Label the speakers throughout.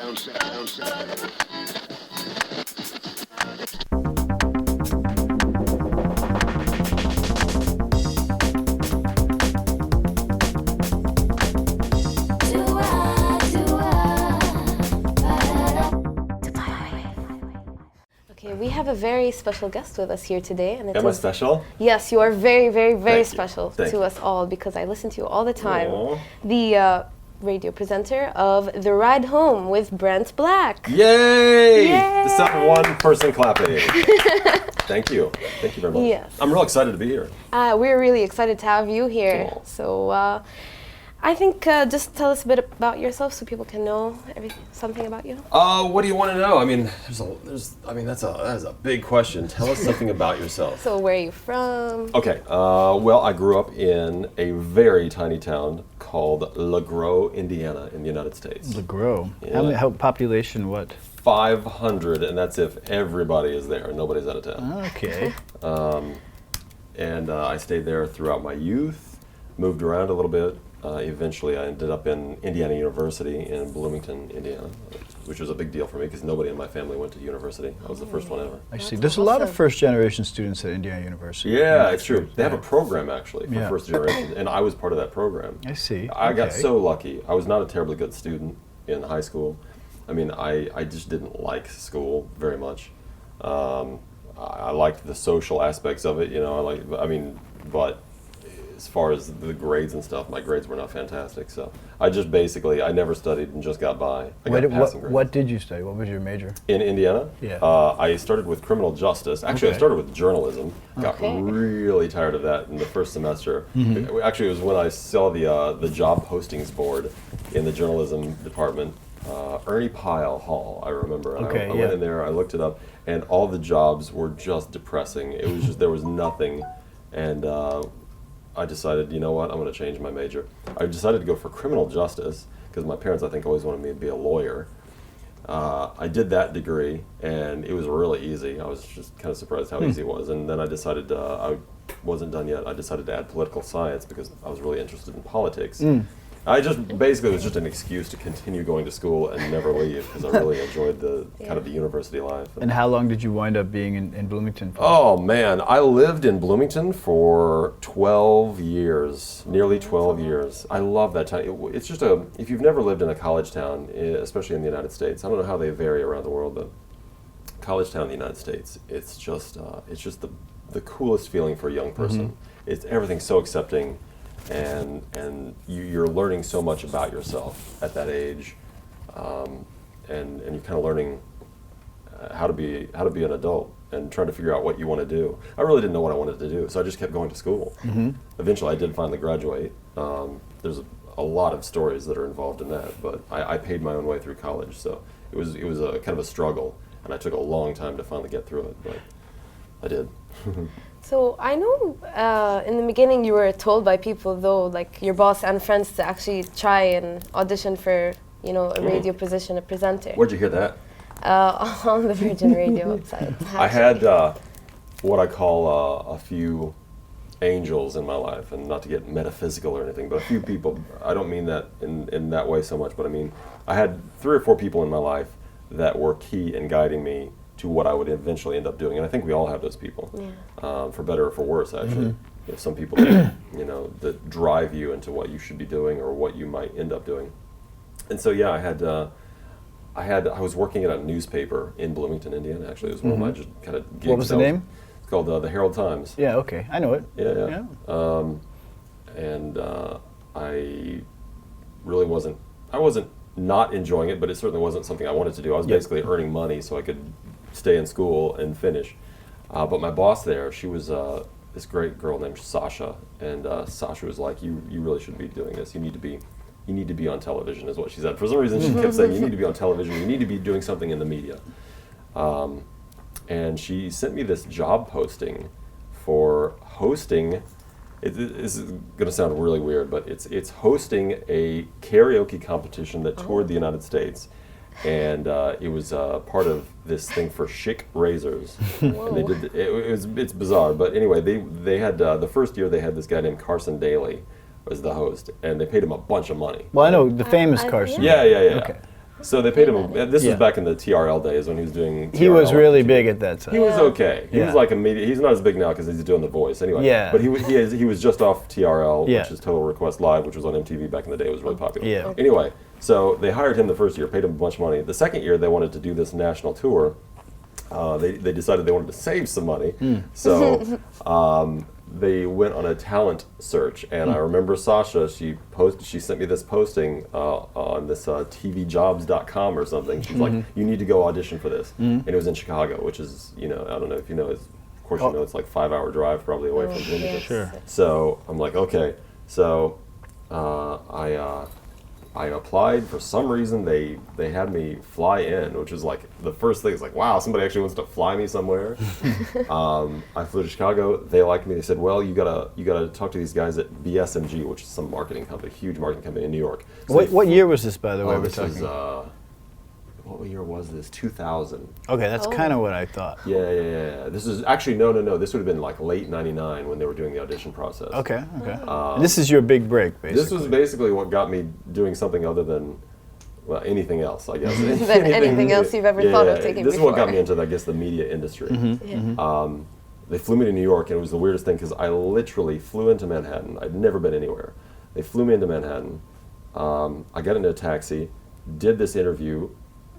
Speaker 1: Okay, we have a very special guest with us here today. And
Speaker 2: Am I special?
Speaker 1: Yes, you are very, very, very special
Speaker 2: Thank
Speaker 1: to
Speaker 2: you.
Speaker 1: us all because I listen to you all the time.
Speaker 2: Aww.
Speaker 1: The radio presenter of The Ride Home with Brent Black.
Speaker 2: Yay!
Speaker 1: Yay!
Speaker 2: The sound of one person clapping. Thank you. Thank you very much.
Speaker 1: Yes.
Speaker 2: I'm real excited to be here.
Speaker 1: We're really excited to have you here.
Speaker 2: Cool.
Speaker 1: So I think just tell us a bit about yourself so people can know something about you.
Speaker 2: What do you want to know? I mean, that is a big question. Tell us something about yourself.
Speaker 1: So where are you from?
Speaker 2: Okay. Well, I grew up in a very tiny town called LaGros, Indiana, in the United States.
Speaker 3: LaGros.
Speaker 2: Yeah.
Speaker 3: How population what?
Speaker 2: 500, and that's if everybody is there. Nobody's out of town.
Speaker 3: Okay.
Speaker 2: And I stayed there throughout my youth, moved around a little bit. Eventually, I ended up in Indiana University in Bloomington, Indiana, which was a big deal for me because nobody in my family went to university. I was the first one ever.
Speaker 3: I see. There's a lot of first-generation students at Indiana University.
Speaker 2: Yeah, it's true. They have a program, actually, for
Speaker 3: Yeah.
Speaker 2: first generation, and I was part of that program.
Speaker 3: I see.
Speaker 2: I got
Speaker 3: Okay.
Speaker 2: so lucky. I was not a terribly good student in high school. I mean, I just didn't like school very much. I liked the social aspects of it, but as far as the grades and stuff, my grades were not fantastic. So I just I never studied and just got by. I got passing grades.
Speaker 3: What did you study? What was your major?
Speaker 2: In Indiana?
Speaker 3: Yeah.
Speaker 2: I started with criminal justice. Actually, I started with journalism. Got really tired of that in the first semester. Actually, it was when I saw the job postings board in the journalism department. Ernie Pyle Hall, I remember. And I went in there, I looked it up, and all the jobs were just depressing. It was just, there was nothing. And I decided, you know what, I'm going to change my major. I decided to go for criminal justice because my parents, I think, always wanted me to be a lawyer. I did that degree, and it was really easy. I was just kind of surprised how easy it was. And then I decided, I wasn't done yet, I decided to add political science because I was really interested in politics. I just, basically, it was just an excuse to continue going to school and never leave because I really enjoyed the kind of the university life.
Speaker 3: And how long did you wind up being in Bloomington for?
Speaker 2: Oh man, I lived in Bloomington for 12 years, nearly 12 years. I love that town. It's just if you've never lived in a college town, especially in the United States, I don't know how they vary around the world, but college town in the United States, it's just the coolest feeling for a young person. Everything's so accepting. And you're learning so much about yourself at that age, and you're kind of learning how to be an adult and trying to figure out what you want to do. I really didn't know what I wanted to do, so I just kept going to school. Eventually, I did finally graduate. There's a lot of stories that are involved in that, but I paid my own way through college, so it was a kind of a struggle, and I took a long time to finally get through it, but I did.
Speaker 1: So I know in the beginning you were told by people, though, like your boss and friends, to actually try and audition for, a radio position, a presenter.
Speaker 2: Where'd you hear that?
Speaker 1: On the Virgin Radio website.
Speaker 2: I had what I call a few angels in my life, and not to get metaphysical or anything, but a few people. I don't mean that in that way so much, but I mean I had 3 or 4 people in my life that were key in guiding me to what I would eventually end up doing, and I think we all have those people, for better or for worse. Actually, you have some people that, that drive you into what you should be doing or what you might end up doing. And so yeah, I was working at a newspaper in Bloomington, Indiana. Actually, it was one of my just kind of gigs.
Speaker 3: What was the name?
Speaker 2: It's called the Herald Times.
Speaker 3: Yeah. Okay, I know it.
Speaker 2: Yeah. And I really wasn't not enjoying it, but it certainly wasn't something I wanted to do. I was basically earning money so I could stay in school and finish. But my boss there, she was this great girl named Sasha, and Sasha was like, you really should be doing this. You need to be on television, is what she said. For some reason, she kept saying, you need to be on television. You need to be doing something in the media. And she sent me this job posting for hosting. This is going to sound really weird, but it's hosting a karaoke competition that toured the United States, and it was part of this thing for Chic Razors. And they did it's bizarre, but anyway, they had the first year they had this guy named Carson Daly was the host, and they paid him a bunch of money.
Speaker 3: Well, I know the famous Carson.
Speaker 2: Yeah.
Speaker 3: Okay.
Speaker 2: So they paid him. This
Speaker 3: Yeah.
Speaker 2: was back in the TRL days when he was doing.
Speaker 3: He was
Speaker 2: TRL.
Speaker 3: really big at that time.
Speaker 2: He was okay. He
Speaker 3: Yeah.
Speaker 2: was like a media. He's not as big now because he's doing The Voice anyway.
Speaker 3: Yeah.
Speaker 2: But he was just off TRL,
Speaker 3: Yeah.
Speaker 2: which is Total Request Live, which was on MTV back in the day. It was really popular.
Speaker 3: Yeah.
Speaker 2: Anyway, so they hired him the first year, paid him a bunch of money. The second year, they wanted to do this national tour. They decided they wanted to save some money, so they went on a talent search. And I remember Sasha. She sent me this posting on this tvjobs.com or something. She's like, "You need to go audition for this," and it was in Chicago, which is, I don't know if you know, of course you know it's like 5-hour drive probably away from Bloomington.
Speaker 1: Yes.
Speaker 3: Sure.
Speaker 2: So I'm like, okay. So I applied. For some reason, they had me fly in, which was like the first thing. Is like, wow, somebody actually wants to fly me somewhere. I flew to Chicago. They liked me. They said, well, you gotta talk to these guys at BSMG, which is some marketing company, huge marketing company in New York. So
Speaker 3: What year was this, by the way?
Speaker 2: Oh,
Speaker 3: we're
Speaker 2: this
Speaker 3: talking.
Speaker 2: was what year was this? 2000.
Speaker 3: Okay, that's kind of what I thought.
Speaker 2: Yeah. This is actually no. This would have been like late '99 when they were doing the audition process.
Speaker 3: Okay. And this is your big break, basically.
Speaker 2: This was basically what got me doing something other than, well, anything else, I guess.
Speaker 1: Than anything else you've ever thought of taking
Speaker 2: This is what got
Speaker 1: before.
Speaker 2: me into, I guess, the media industry.
Speaker 1: Yeah.
Speaker 2: They flew me to New York, and it was the weirdest thing because I literally flew into Manhattan. I'd never been anywhere. They flew me into Manhattan. I got into a taxi, did this interview,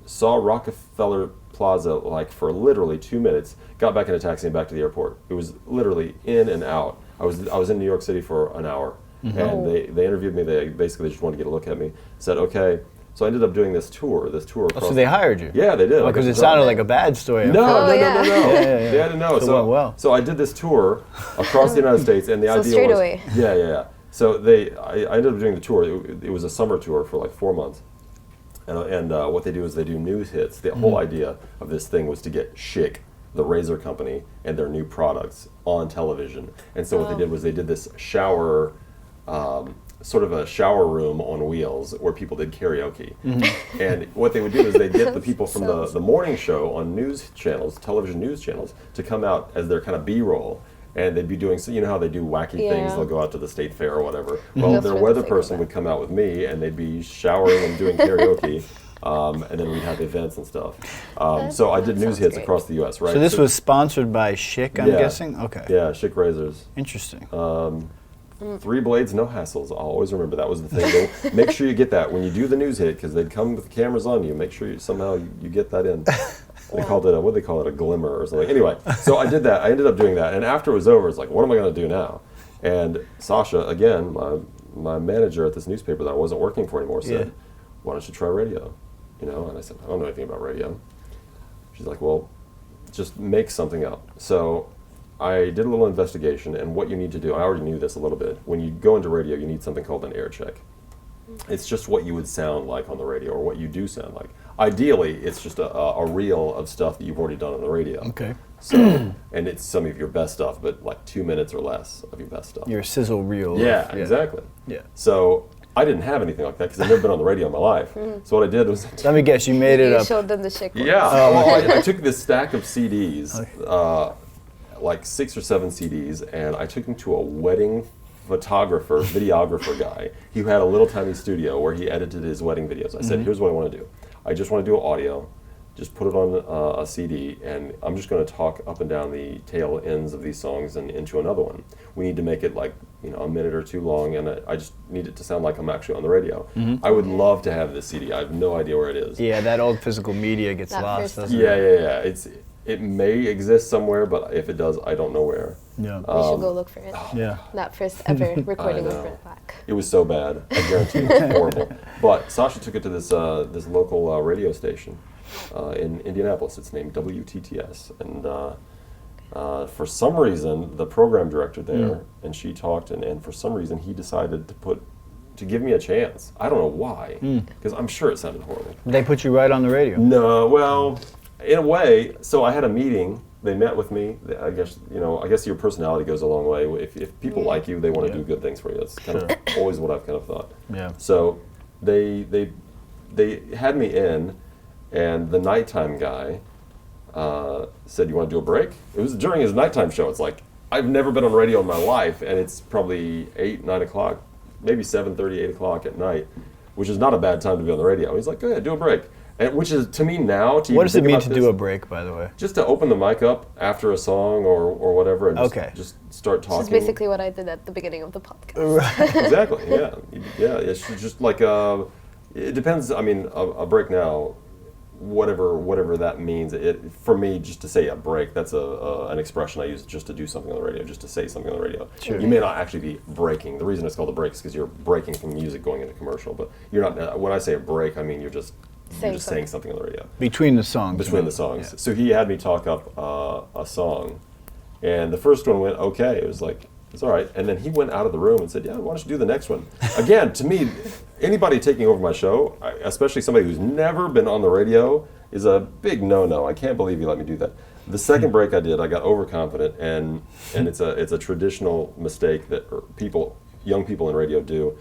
Speaker 2: saw Rockefeller Plaza like for literally 2 minutes, got back in a taxi and back to the airport. It was literally in and out. I was in New York City for an hour, and they interviewed me. They basically just wanted to get a look at me. Said, okay. So I ended up doing this tour across.
Speaker 3: So they hired you?
Speaker 2: Yeah, they did.
Speaker 3: Because it sounded like a bad story.
Speaker 2: No.
Speaker 1: Yeah.
Speaker 2: They had to know.
Speaker 3: So it went well.
Speaker 2: So I did this tour across the United States, and the
Speaker 1: So
Speaker 2: idea
Speaker 1: straight
Speaker 2: was,
Speaker 1: away.
Speaker 2: Yeah. So I ended up doing the tour. It was a summer tour for like 4 months, and what they do is they do news hits. The whole idea of this thing was to get Schick, the razor company, and their new products on television. And so what they did was they did this shower. Sort of a shower room on wheels where people did karaoke. And what they would do is they'd get the people from the morning show on news channels, television news channels, to come out as their kind of B-roll. And they'd be doing, so you know how they do wacky things, they'll go out to the state fair or whatever. Well,
Speaker 1: That's
Speaker 2: their
Speaker 1: what
Speaker 2: weather
Speaker 1: they
Speaker 2: person
Speaker 1: do.
Speaker 2: would come out with me and they'd be showering and doing karaoke. And then we'd have events and stuff. So I did news
Speaker 1: sounds
Speaker 2: hits
Speaker 1: great.
Speaker 2: across the U.S., right?
Speaker 3: So this was sponsored by Schick, I'm
Speaker 2: Yeah.
Speaker 3: guessing? Okay.
Speaker 2: Yeah, Schick razors.
Speaker 3: Interesting.
Speaker 2: 3 blades, no hassles. I'll always remember that was the thing. Make sure you get that when you do the news hit, because they'd come with the cameras on you. Make sure you get that in. They called it what do they call it, a glimmer or something. Anyway, so I did that. I ended up doing that, and after it was over, it's like, what am I going to do now? And Sasha, again, my manager at this newspaper that I wasn't working for anymore, said, "Why don't you try radio?" And I said, "I don't know anything about radio." She's like, "Well, just make something up." So I did a little investigation, and what you need to do, I already knew this a little bit. When you go into radio, you need something called an air check. It's just what you would sound like on the radio, or what you do sound like. Ideally, it's just a reel of stuff that you've already done on the radio.
Speaker 3: Okay.
Speaker 2: So, and it's some of your best stuff, but like 2 minutes or less of your best stuff.
Speaker 3: Your sizzle reel.
Speaker 2: Yeah, exactly.
Speaker 3: Yeah.
Speaker 2: So I didn't have anything like that because I've never been on the radio in my life. So what I did was,
Speaker 3: Let me guess, you made it
Speaker 1: You
Speaker 3: up.
Speaker 1: showed them the Schick ones.
Speaker 2: yeah, well, I took this stack of CDs, like 6 or 7 CDs, and I took them to a wedding photographer, videographer guy. He had a little tiny studio where he edited his wedding videos. I said, here's what I want to do. I just want to do audio, just put it on a CD, and I'm just going to talk up and down the tail ends of these songs and into another one. We need to make it like, a minute or two long, and I just need it to sound like I'm actually on the radio. I would love to have this CD. I have no idea where it is.
Speaker 3: Yeah, that old physical media gets
Speaker 1: That
Speaker 3: lost,
Speaker 1: first
Speaker 3: doesn't
Speaker 2: Yeah.
Speaker 3: it?
Speaker 2: It may exist somewhere, but if it does, I don't know where.
Speaker 3: Yeah.
Speaker 1: We should go look for it.
Speaker 3: Yeah.
Speaker 1: That first ever recording
Speaker 2: I
Speaker 1: of
Speaker 2: know.
Speaker 1: Brent Black.
Speaker 2: It was so bad. I guarantee it was horrible. But Sasha took it to this local radio station in Indianapolis. It's named WTTS, and for some reason, the program director there and she talked, and for some reason, he decided to give me a chance. I don't know why, because I'm sure it sounded horrible.
Speaker 3: They put you right on the radio.
Speaker 2: No, well, in a way. So I had a meeting. They met with me. I guess your personality goes a long way. If people like you, they want to do good things for you. That's kind of always what I've kind of thought.
Speaker 3: Yeah.
Speaker 2: So they had me in, and the nighttime guy said, "You want to do a break?" It was during his nighttime show. It's like, I've never been on radio in my life, and it's probably 8, 9 o'clock, maybe 7:30, 8 o'clock at night, which is not a bad time to be on the radio. He's like, "Go ahead, do a break." And which is, to me now, to
Speaker 3: What
Speaker 2: even
Speaker 3: does it
Speaker 2: think
Speaker 3: mean
Speaker 2: about
Speaker 3: to
Speaker 2: this,
Speaker 3: do a break, by the way?
Speaker 2: just to open the mic up after a song or whatever, and just start talking.
Speaker 1: Which is basically what I did at the beginning of the podcast.
Speaker 2: Exactly. Yeah. It's just like it depends. I mean, a break now, whatever that means. For me, just to say a break, that's an expression I use just to do something on the radio, just to say something on the radio.
Speaker 3: Sure.
Speaker 2: You may not actually be breaking. The reason it's called a break is because you're breaking from music going into commercial. But you're not. When I say a break, I mean you're just saying something on the radio.
Speaker 3: Between the songs.
Speaker 2: Between the songs.
Speaker 3: Yeah.
Speaker 2: So he had me talk up a song, and the first one went okay. It was like, it's all right. And then he went out of the room and said, yeah, why don't you do the next one? Again, to me, anybody taking over my show, especially somebody who's never been on the radio, is a big no-no. I can't believe you let me do that. The second break I did, I got overconfident, and it's a traditional mistake that young people in radio do.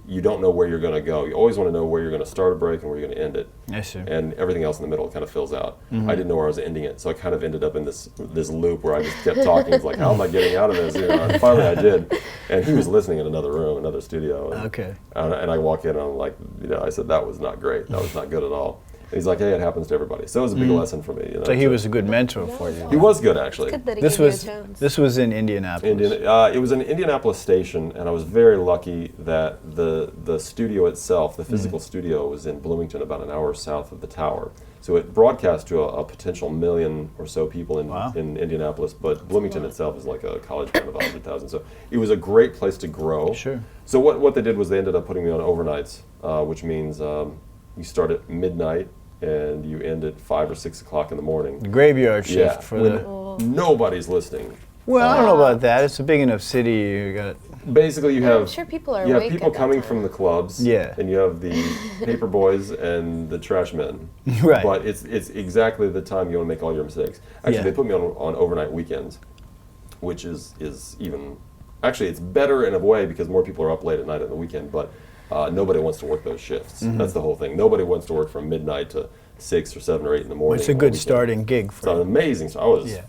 Speaker 2: You don't know where you're going to go. You always want to know where you're going to start a break and where you're going to end it.
Speaker 3: Yes, sir.
Speaker 2: And everything else in the middle kind of fills out. I didn't know where I was ending it, so I kind of ended up in this loop where I just kept talking. It's like, how am I getting out of this? And finally I did. And he was listening in another room, another studio. And,
Speaker 3: Okay.
Speaker 2: And I walk in and I'm like, I said, that was not great. That was not good at all. And he's like, hey, it happens to everybody. So it was a big lesson for me.
Speaker 3: So he was a good mentor for you.
Speaker 2: He was good, actually.
Speaker 1: Good that he
Speaker 3: This
Speaker 1: gave you a
Speaker 3: was
Speaker 1: chance.
Speaker 3: this was in Indianapolis.
Speaker 2: It was an Indianapolis station, and I was very lucky that the studio itself, the physical studio, was in Bloomington, about an hour south of the tower. So it broadcast to a potential 1 million or so people in Indianapolis, but Bloomington itself is like a college town of 100,000. So it was a great place to grow.
Speaker 3: Sure.
Speaker 2: So what they did was they ended up putting me on overnights, which means you start at midnight and you end at 5 or 6 o'clock in the morning.
Speaker 3: The graveyard shift for
Speaker 2: when nobody's listeling.
Speaker 3: Well, I don't know about that. It's a big enough city. You got
Speaker 2: Basically, you have
Speaker 1: I'm sure people are
Speaker 2: you have
Speaker 1: awake
Speaker 2: people
Speaker 1: at that
Speaker 2: coming
Speaker 1: time.
Speaker 2: from the clubs,
Speaker 3: Yeah.
Speaker 2: and you have the paper boys and the trash men.
Speaker 3: Right.
Speaker 2: But it's exactly the time you want to make all your mistakes. Actually,
Speaker 3: Yeah.
Speaker 2: they put me on overnight weekends, which is even actually it's better in a way because more people are up late at night on the weekend. But nobody wants to work those shifts. That's the whole thing. Nobody wants to work from midnight to 6 or 7 or 8 in the morning.
Speaker 3: it's a
Speaker 2: on the
Speaker 3: good
Speaker 2: weekend.
Speaker 3: starting gig
Speaker 2: It's
Speaker 3: for
Speaker 2: an
Speaker 3: you.
Speaker 2: amazing. So I was
Speaker 3: Yeah.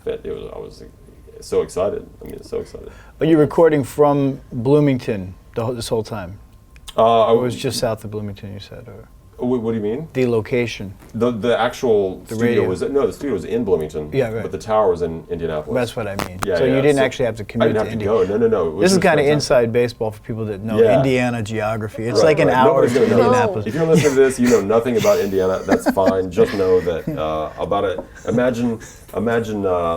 Speaker 2: so excited. I mean, so excited.
Speaker 3: Are you recording from Bloomington this whole time?
Speaker 2: I
Speaker 3: Or was just south of Bloomington, you said? Or
Speaker 2: What do you mean?
Speaker 3: the location?
Speaker 2: The actual studio
Speaker 3: radio.
Speaker 2: the studio was in Bloomington.
Speaker 3: Yeah, right.
Speaker 2: But the tower was in Indianapolis.
Speaker 3: That's what I mean.
Speaker 2: Yeah,
Speaker 3: so
Speaker 2: yeah,
Speaker 3: you didn't
Speaker 2: so
Speaker 3: actually have to
Speaker 2: I
Speaker 3: commute
Speaker 2: didn't
Speaker 3: to
Speaker 2: have to
Speaker 3: Indiana.
Speaker 2: go. No. It was
Speaker 3: This is
Speaker 2: just
Speaker 3: kind of
Speaker 2: fantastic.
Speaker 3: inside baseball for people that know
Speaker 2: Yeah.
Speaker 3: Indiana geography. It's
Speaker 2: Right,
Speaker 3: like an
Speaker 2: right.
Speaker 3: hour
Speaker 2: Nobody's
Speaker 3: to
Speaker 2: gonna know.
Speaker 3: Indianapolis.
Speaker 2: If you're listening to this, you know nothing about Indiana. That's fine. Just know that about it. Imagine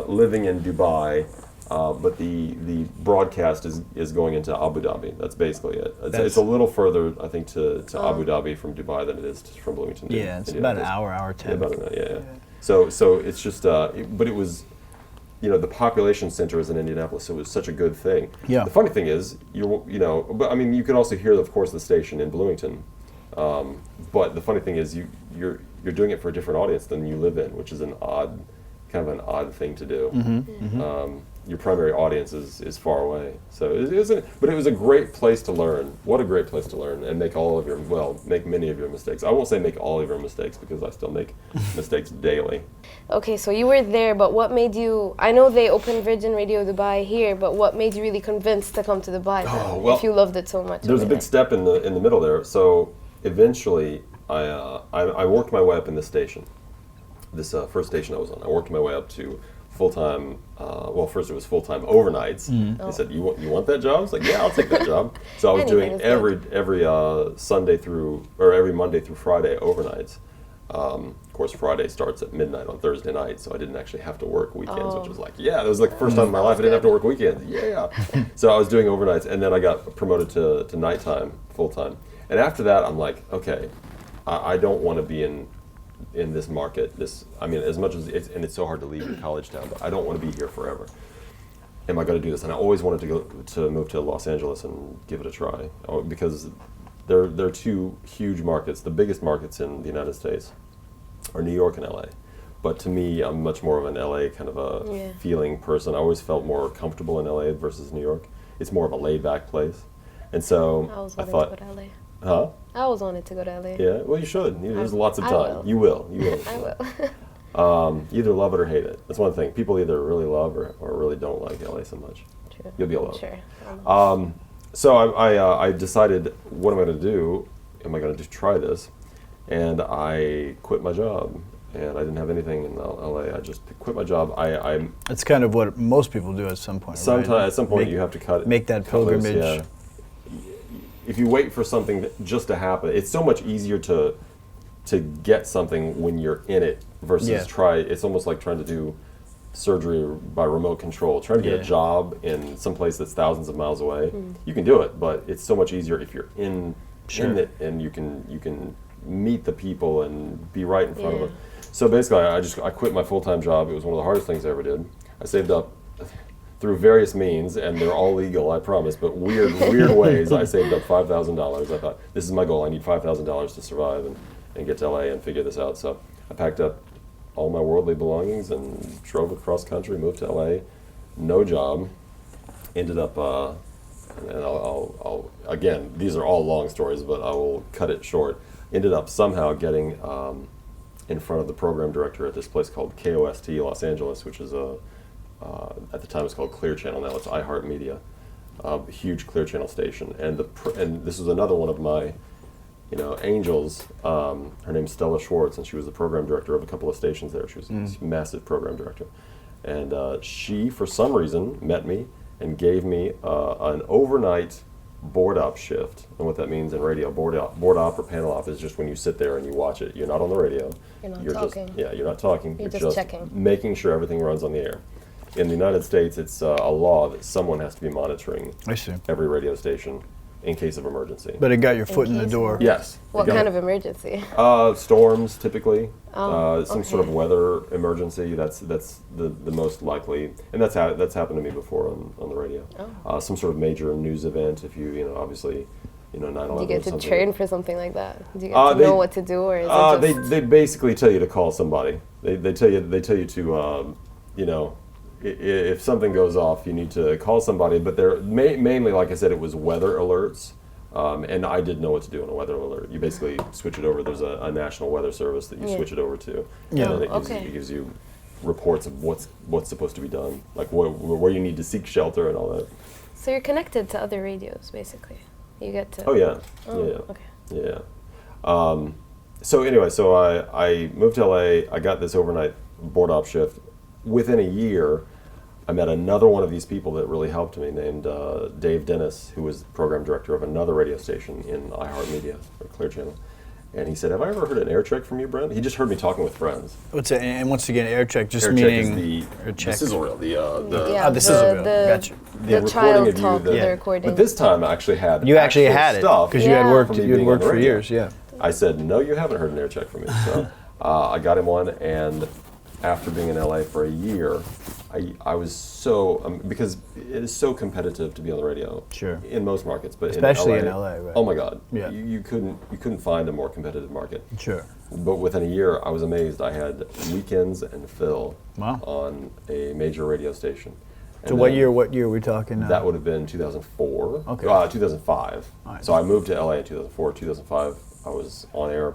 Speaker 2: living in Dubai, but the broadcast is going into Abu Dhabi. That's basically it. It's a little further, I think, to Abu Dhabi from Dubai than it is from Bloomington. to
Speaker 3: Yeah, it's about an
Speaker 2: Indianapolis.
Speaker 3: hour,
Speaker 2: Yeah,
Speaker 3: 10.
Speaker 2: about an hour, yeah. So it's just, but it was, the population center is in Indianapolis, so it was such a good thing.
Speaker 3: Yeah.
Speaker 2: The funny thing is, but I mean, you could also hear, of course, the station in Bloomington. But the funny thing is, you're doing it for a different audience than you live in, which is kind of an odd thing to do. Your primary audience is far away, so but it was a great place to learn. What a great place to learn and make make many of your mistakes. I won't say make all of your mistakes because I still make mistakes daily.
Speaker 1: Okay, so you were there, but what made you, I know they opened Virgin Radio Dubai here, but what made you really convinced to come to Dubai then,
Speaker 2: well,
Speaker 1: if you loved it so much?
Speaker 2: There's a big step in the middle there. So eventually, I worked my way up in this station. This first station I was on, I worked my way up to full-time, first it was full-time overnights. They said, you want that job? I was like, yeah, I'll take that job. So I was
Speaker 1: Anything
Speaker 2: doing
Speaker 1: is
Speaker 2: every Sunday every Monday through Friday overnights. Of course, Friday starts at midnight on Thursday night, so I didn't actually have to work weekends, which was like, that was like the first time in my life I didn't have to work weekends. Yeah. So I was doing overnights, and then I got promoted to nighttime, full-time. And after that, I'm like, okay, I don't want to be in this market, as much as it's so hard to leave your college town, but I don't want to be here forever. Am I going to do this? And I always wanted to move to Los Angeles and give it a try, because there are two huge markets. The biggest markets in the United States are New York and LA. But to me, I'm much more of an LA kind of a feeling person. I always felt more comfortable in LA versus New York. It's more of a laid-back place. And so
Speaker 1: I thought, to go to LA.
Speaker 2: Huh?
Speaker 1: I always wanted to go to LA.
Speaker 2: Yeah, well, you should. There's lots of
Speaker 1: I
Speaker 2: time.
Speaker 1: will.
Speaker 2: You will.
Speaker 1: I will.
Speaker 2: Either love it or hate it. That's one thing. People either really love or really don't like LA so much.
Speaker 1: True.
Speaker 2: You'll be alone.
Speaker 1: Sure.
Speaker 2: So I decided, what am I going to do? Am I going to try this? and I quit my job. And I didn't have anything in LA. I just quit my job.
Speaker 3: That's kind of what most people do at some point.
Speaker 2: Sometimes,
Speaker 3: right?
Speaker 2: at some point, you have to
Speaker 3: make that
Speaker 2: cut loose,
Speaker 3: pilgrimage.
Speaker 2: yeah. If you wait for something just to happen, it's so much easier to get something when you're in it versus try. It's almost like trying to do surgery by remote control. Trying to get a job in some place that's thousands of miles away. You can do it, but it's so much easier if you're in it and you can meet the people and be right in front of them. So basically, I quit my full-time job. It was one of the hardest things I ever did. I saved up through various means, and they're all legal, I promise, but weird ways. I saved up $5,000. I thought, this is my goal. I need $5,000 to survive and get to LA and figure this out. So I packed up all my worldly belongings and drove across country, moved to LA, no job. Ended up, and I'll again, these are all long stories, but I will cut it short. Ended up somehow getting in front of the program director at this place called KOST Los Angeles, which is at the time it was called Clear Channel. Now it's iHeartMedia, a huge Clear Channel station. And this was another one of my, angels. Her name's Stella Schwartz, and she was the program director of a couple of stations there. She was a massive program director, and she, for some reason, met me and gave me an overnight board-op shift. And what that means in radio, board-op or panel-op is just when you sit there and you watch it. You're not on the radio.
Speaker 1: You're not talking.
Speaker 2: You're not talking.
Speaker 1: You're just checking.
Speaker 2: Making sure everything runs on the air. In the United States, it's a law that someone has to be monitoring every radio station in case of emergency.
Speaker 3: But it got your foot in the door.
Speaker 2: Yes.
Speaker 1: What kind of emergency?
Speaker 2: Storms, typically. Some
Speaker 1: okay.
Speaker 2: sort of weather emergency. That's the most likely, and that's happened to me before on the radio. Some sort of major news event. If obviously, 9/11.
Speaker 1: Do you get to
Speaker 2: something.
Speaker 1: train for something like that? Do you get to know what to do, or is it just?
Speaker 2: They basically tell you to call somebody. They tell you to if something goes off, you need to call somebody. But they're mainly, like I said, it was weather alerts. And I didn't know what to do on a weather alert. You basically switch it over. There's a national weather service that you switch it over to.
Speaker 3: Yeah.
Speaker 2: And it gives you reports of what's supposed to be done, like where you need to seek shelter and all that.
Speaker 1: So you're connected to other radios, basically. You get to.
Speaker 2: Oh yeah.
Speaker 1: Okay.
Speaker 2: Yeah. So anyway, I moved to LA. I got this overnight board-op shift. Within a year, I met another one of these people that really helped me, named Dave Dennis, who was program director of another radio station in iHeartMedia, or Clear Channel. And he said, "Have I ever heard an air check from you, Brent?" He just heard me talking with friends.
Speaker 3: What's it? And once again, air check just
Speaker 2: Air
Speaker 3: meaning
Speaker 2: check is the sizzle reel.
Speaker 3: the sizzle reel. Gotcha.
Speaker 1: The
Speaker 2: recording
Speaker 1: child
Speaker 2: of you,
Speaker 1: talk, the recording.
Speaker 2: But this time I actually had
Speaker 3: You actually
Speaker 2: actual
Speaker 3: had it
Speaker 2: stuff
Speaker 3: because you had worked.
Speaker 2: from me
Speaker 3: You had
Speaker 2: being
Speaker 3: worked
Speaker 2: on the
Speaker 3: for
Speaker 2: radio.
Speaker 3: years. Yeah.
Speaker 2: I said, "No, you haven't heard an air check from me." So I got him one, and after being in LA for a year, I was so because it is so competitive to be on the radio.
Speaker 3: Sure.
Speaker 2: In most markets, but
Speaker 3: Especially
Speaker 2: in
Speaker 3: LA, right?
Speaker 2: Oh my God.
Speaker 3: Yeah.
Speaker 2: You couldn't find a more competitive market.
Speaker 3: Sure.
Speaker 2: But within a year, I was amazed. I had weekends and Phil
Speaker 3: Wow.
Speaker 2: on a major radio station.
Speaker 3: So
Speaker 2: And
Speaker 3: what
Speaker 2: then
Speaker 3: year? What year are we talking?
Speaker 2: That would have been 2004.
Speaker 3: Okay.
Speaker 2: 2005.
Speaker 3: All right.
Speaker 2: So I moved to LA in 2004. 2005, I was on air.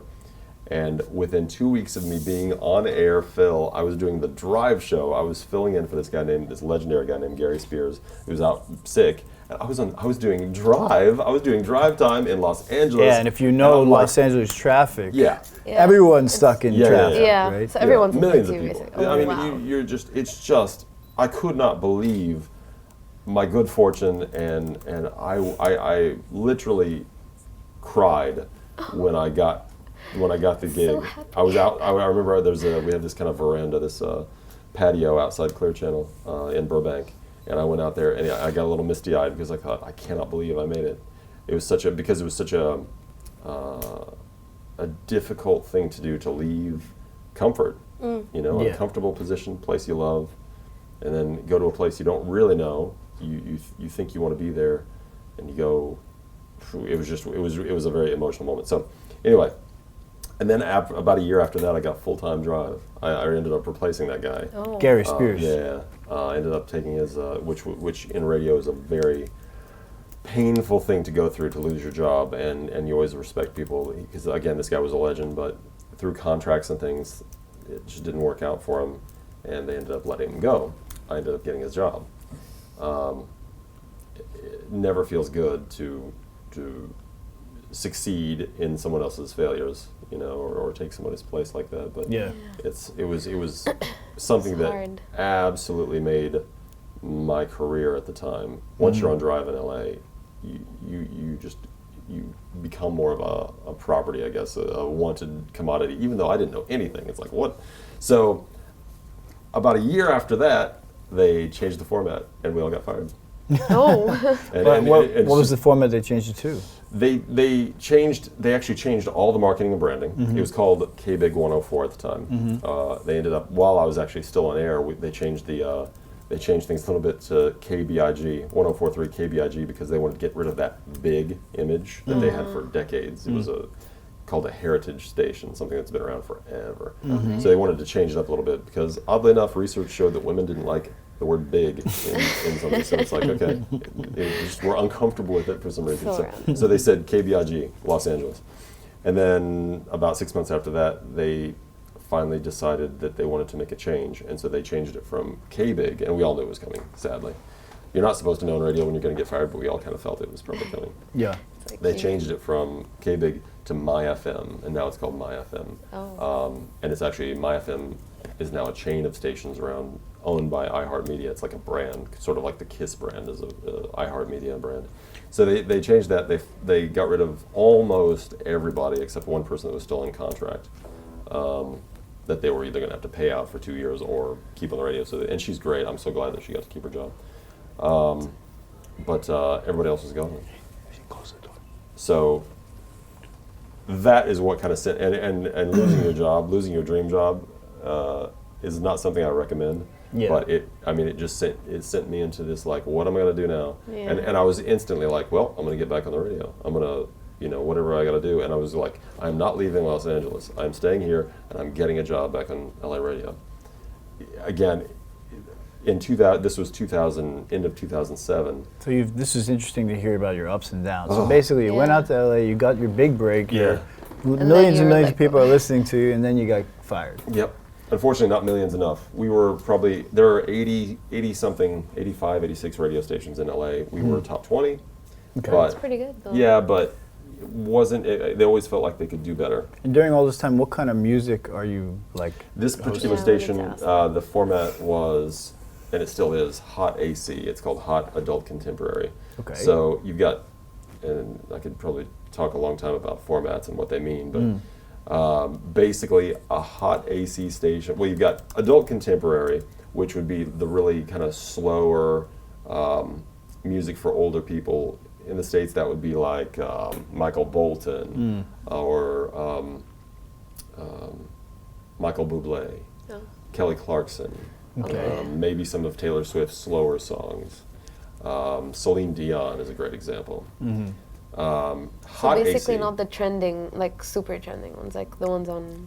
Speaker 2: And within 2 weeks of me being on air, Phil, I was doing the drive show. I was filling in for this legendary guy named Gary Spears, who was out sick. And I was doing drive time in Los Angeles.
Speaker 3: Yeah, and if you know
Speaker 2: I'm
Speaker 3: Los Angeles traffic,
Speaker 2: Yeah.
Speaker 3: everyone's stuck in traffic,
Speaker 1: Yeah,
Speaker 3: right?
Speaker 1: so everyone's
Speaker 2: millions
Speaker 1: listening
Speaker 2: of
Speaker 1: to you,
Speaker 2: people.
Speaker 1: basically. Oh,
Speaker 2: I mean,
Speaker 1: wow.
Speaker 2: it's just, I could not believe my good fortune, and I literally cried when I got the gig.
Speaker 1: happy.
Speaker 2: I was out. I remember we have this kind of veranda, this patio outside Clear Channel in Burbank, and I went out there and I got a little misty-eyed because I thought, I cannot believe I made it. It was such a difficult thing to do, to leave comfort, a comfortable position, place you love, and then go to a place you don't really know. You think you want to be there, and you go. It was a very emotional moment. So anyway, and then about a year after that, I got full-time drive. I ended up replacing that guy.
Speaker 1: Oh.
Speaker 3: Gary Spears.
Speaker 2: I ended up taking his, which in radio is a very painful thing to go through, to lose your job, and you always respect people, because again, this guy was a legend, but through contracts and things, it just didn't work out for him, and they ended up letting him go. I ended up getting his job. It never feels good to succeed in someone else's failures, you know, or take somebody's place like that. But
Speaker 3: Yeah.
Speaker 2: it was something
Speaker 1: It's
Speaker 2: that
Speaker 1: hard.
Speaker 2: absolutely made my career at the time. Once you're on Drive in LA, you become more of a property, I guess, a wanted commodity, even though I didn't know anything. It's like, what? So about a year after that, they changed the format and we all got fired.
Speaker 1: Oh.
Speaker 3: What was the format they changed it to?
Speaker 2: They actually changed all the marketing and branding. It was called KBIG 104 at the time. They ended up, while I was actually still on air, they changed things a little bit to KBIG 104.3 KBIG because they wanted to get rid of that big image that they had for decades. It was called a heritage station, something that's been around forever. So they wanted to change it up a little bit because, oddly enough, research showed that women didn't like the word big in something. So it's like, okay, they just were uncomfortable with it for some reason. So they said KBIG, Los Angeles. And then about 6 months after that, they finally decided that they wanted to make a change. And so they changed it from KBIG, and we all knew it was coming, sadly. You're not supposed to know on radio when you're going to get fired, but we all kind of felt it was probably coming.
Speaker 3: Yeah.
Speaker 2: They changed it from KBIG to My FM, and now it's called My FM. And it's actually, My FM is now a chain of stations owned by iHeartMedia. It's like a brand, sort of like the KISS brand is a iHeartMedia brand. So they changed that. They got rid of almost everybody except one person that was still in contract, that they were either going to have to pay out for 2 years or keep on the radio. And she's great. I'm so glad that she got to keep her job. But everybody else was gone. So that is what kind of sent, and losing your job, losing your dream job, is not something I recommend.
Speaker 3: Yeah.
Speaker 2: But it sent me into this, like, what am I going to do now?
Speaker 1: Yeah.
Speaker 2: And I was instantly like, well, I'm going to get back on the radio. I'm going to, whatever I got to do. And I was like, I'm not leaving Los Angeles. I'm staying here, and I'm getting a job back on LA radio. Again, this was 2000, end of 2007.
Speaker 3: So this is interesting to hear about your ups and downs. So basically, you went out to LA, you got your big break.
Speaker 2: Yeah.
Speaker 3: Millions and millions of people are listening to you, and then you got fired.
Speaker 2: Yep. Unfortunately, not millions enough. We were probably, there are 80-something, 85, 86 radio stations in LA. We were top 20.
Speaker 3: Okay.
Speaker 1: That's pretty good, though.
Speaker 2: Yeah, but they always felt like they could do better.
Speaker 3: And during all this time, what kind of music are you like?
Speaker 2: This particular station, the format was, and it still is, Hot AC. It's called Hot Adult Contemporary.
Speaker 3: Okay.
Speaker 2: So you've got, and I could probably talk a long time about formats and what they mean, but basically a hot AC station. Well, you've got adult contemporary, which would be the really kind of slower music for older people. In the States, that would be like Michael Bolton or Michael Bublé, Kelly Clarkson, maybe some of Taylor Swift's slower songs. Celine Dion is a great example.
Speaker 1: So
Speaker 2: Hot
Speaker 1: basically
Speaker 2: AC,
Speaker 1: not the trending, like super trending ones, like the ones on...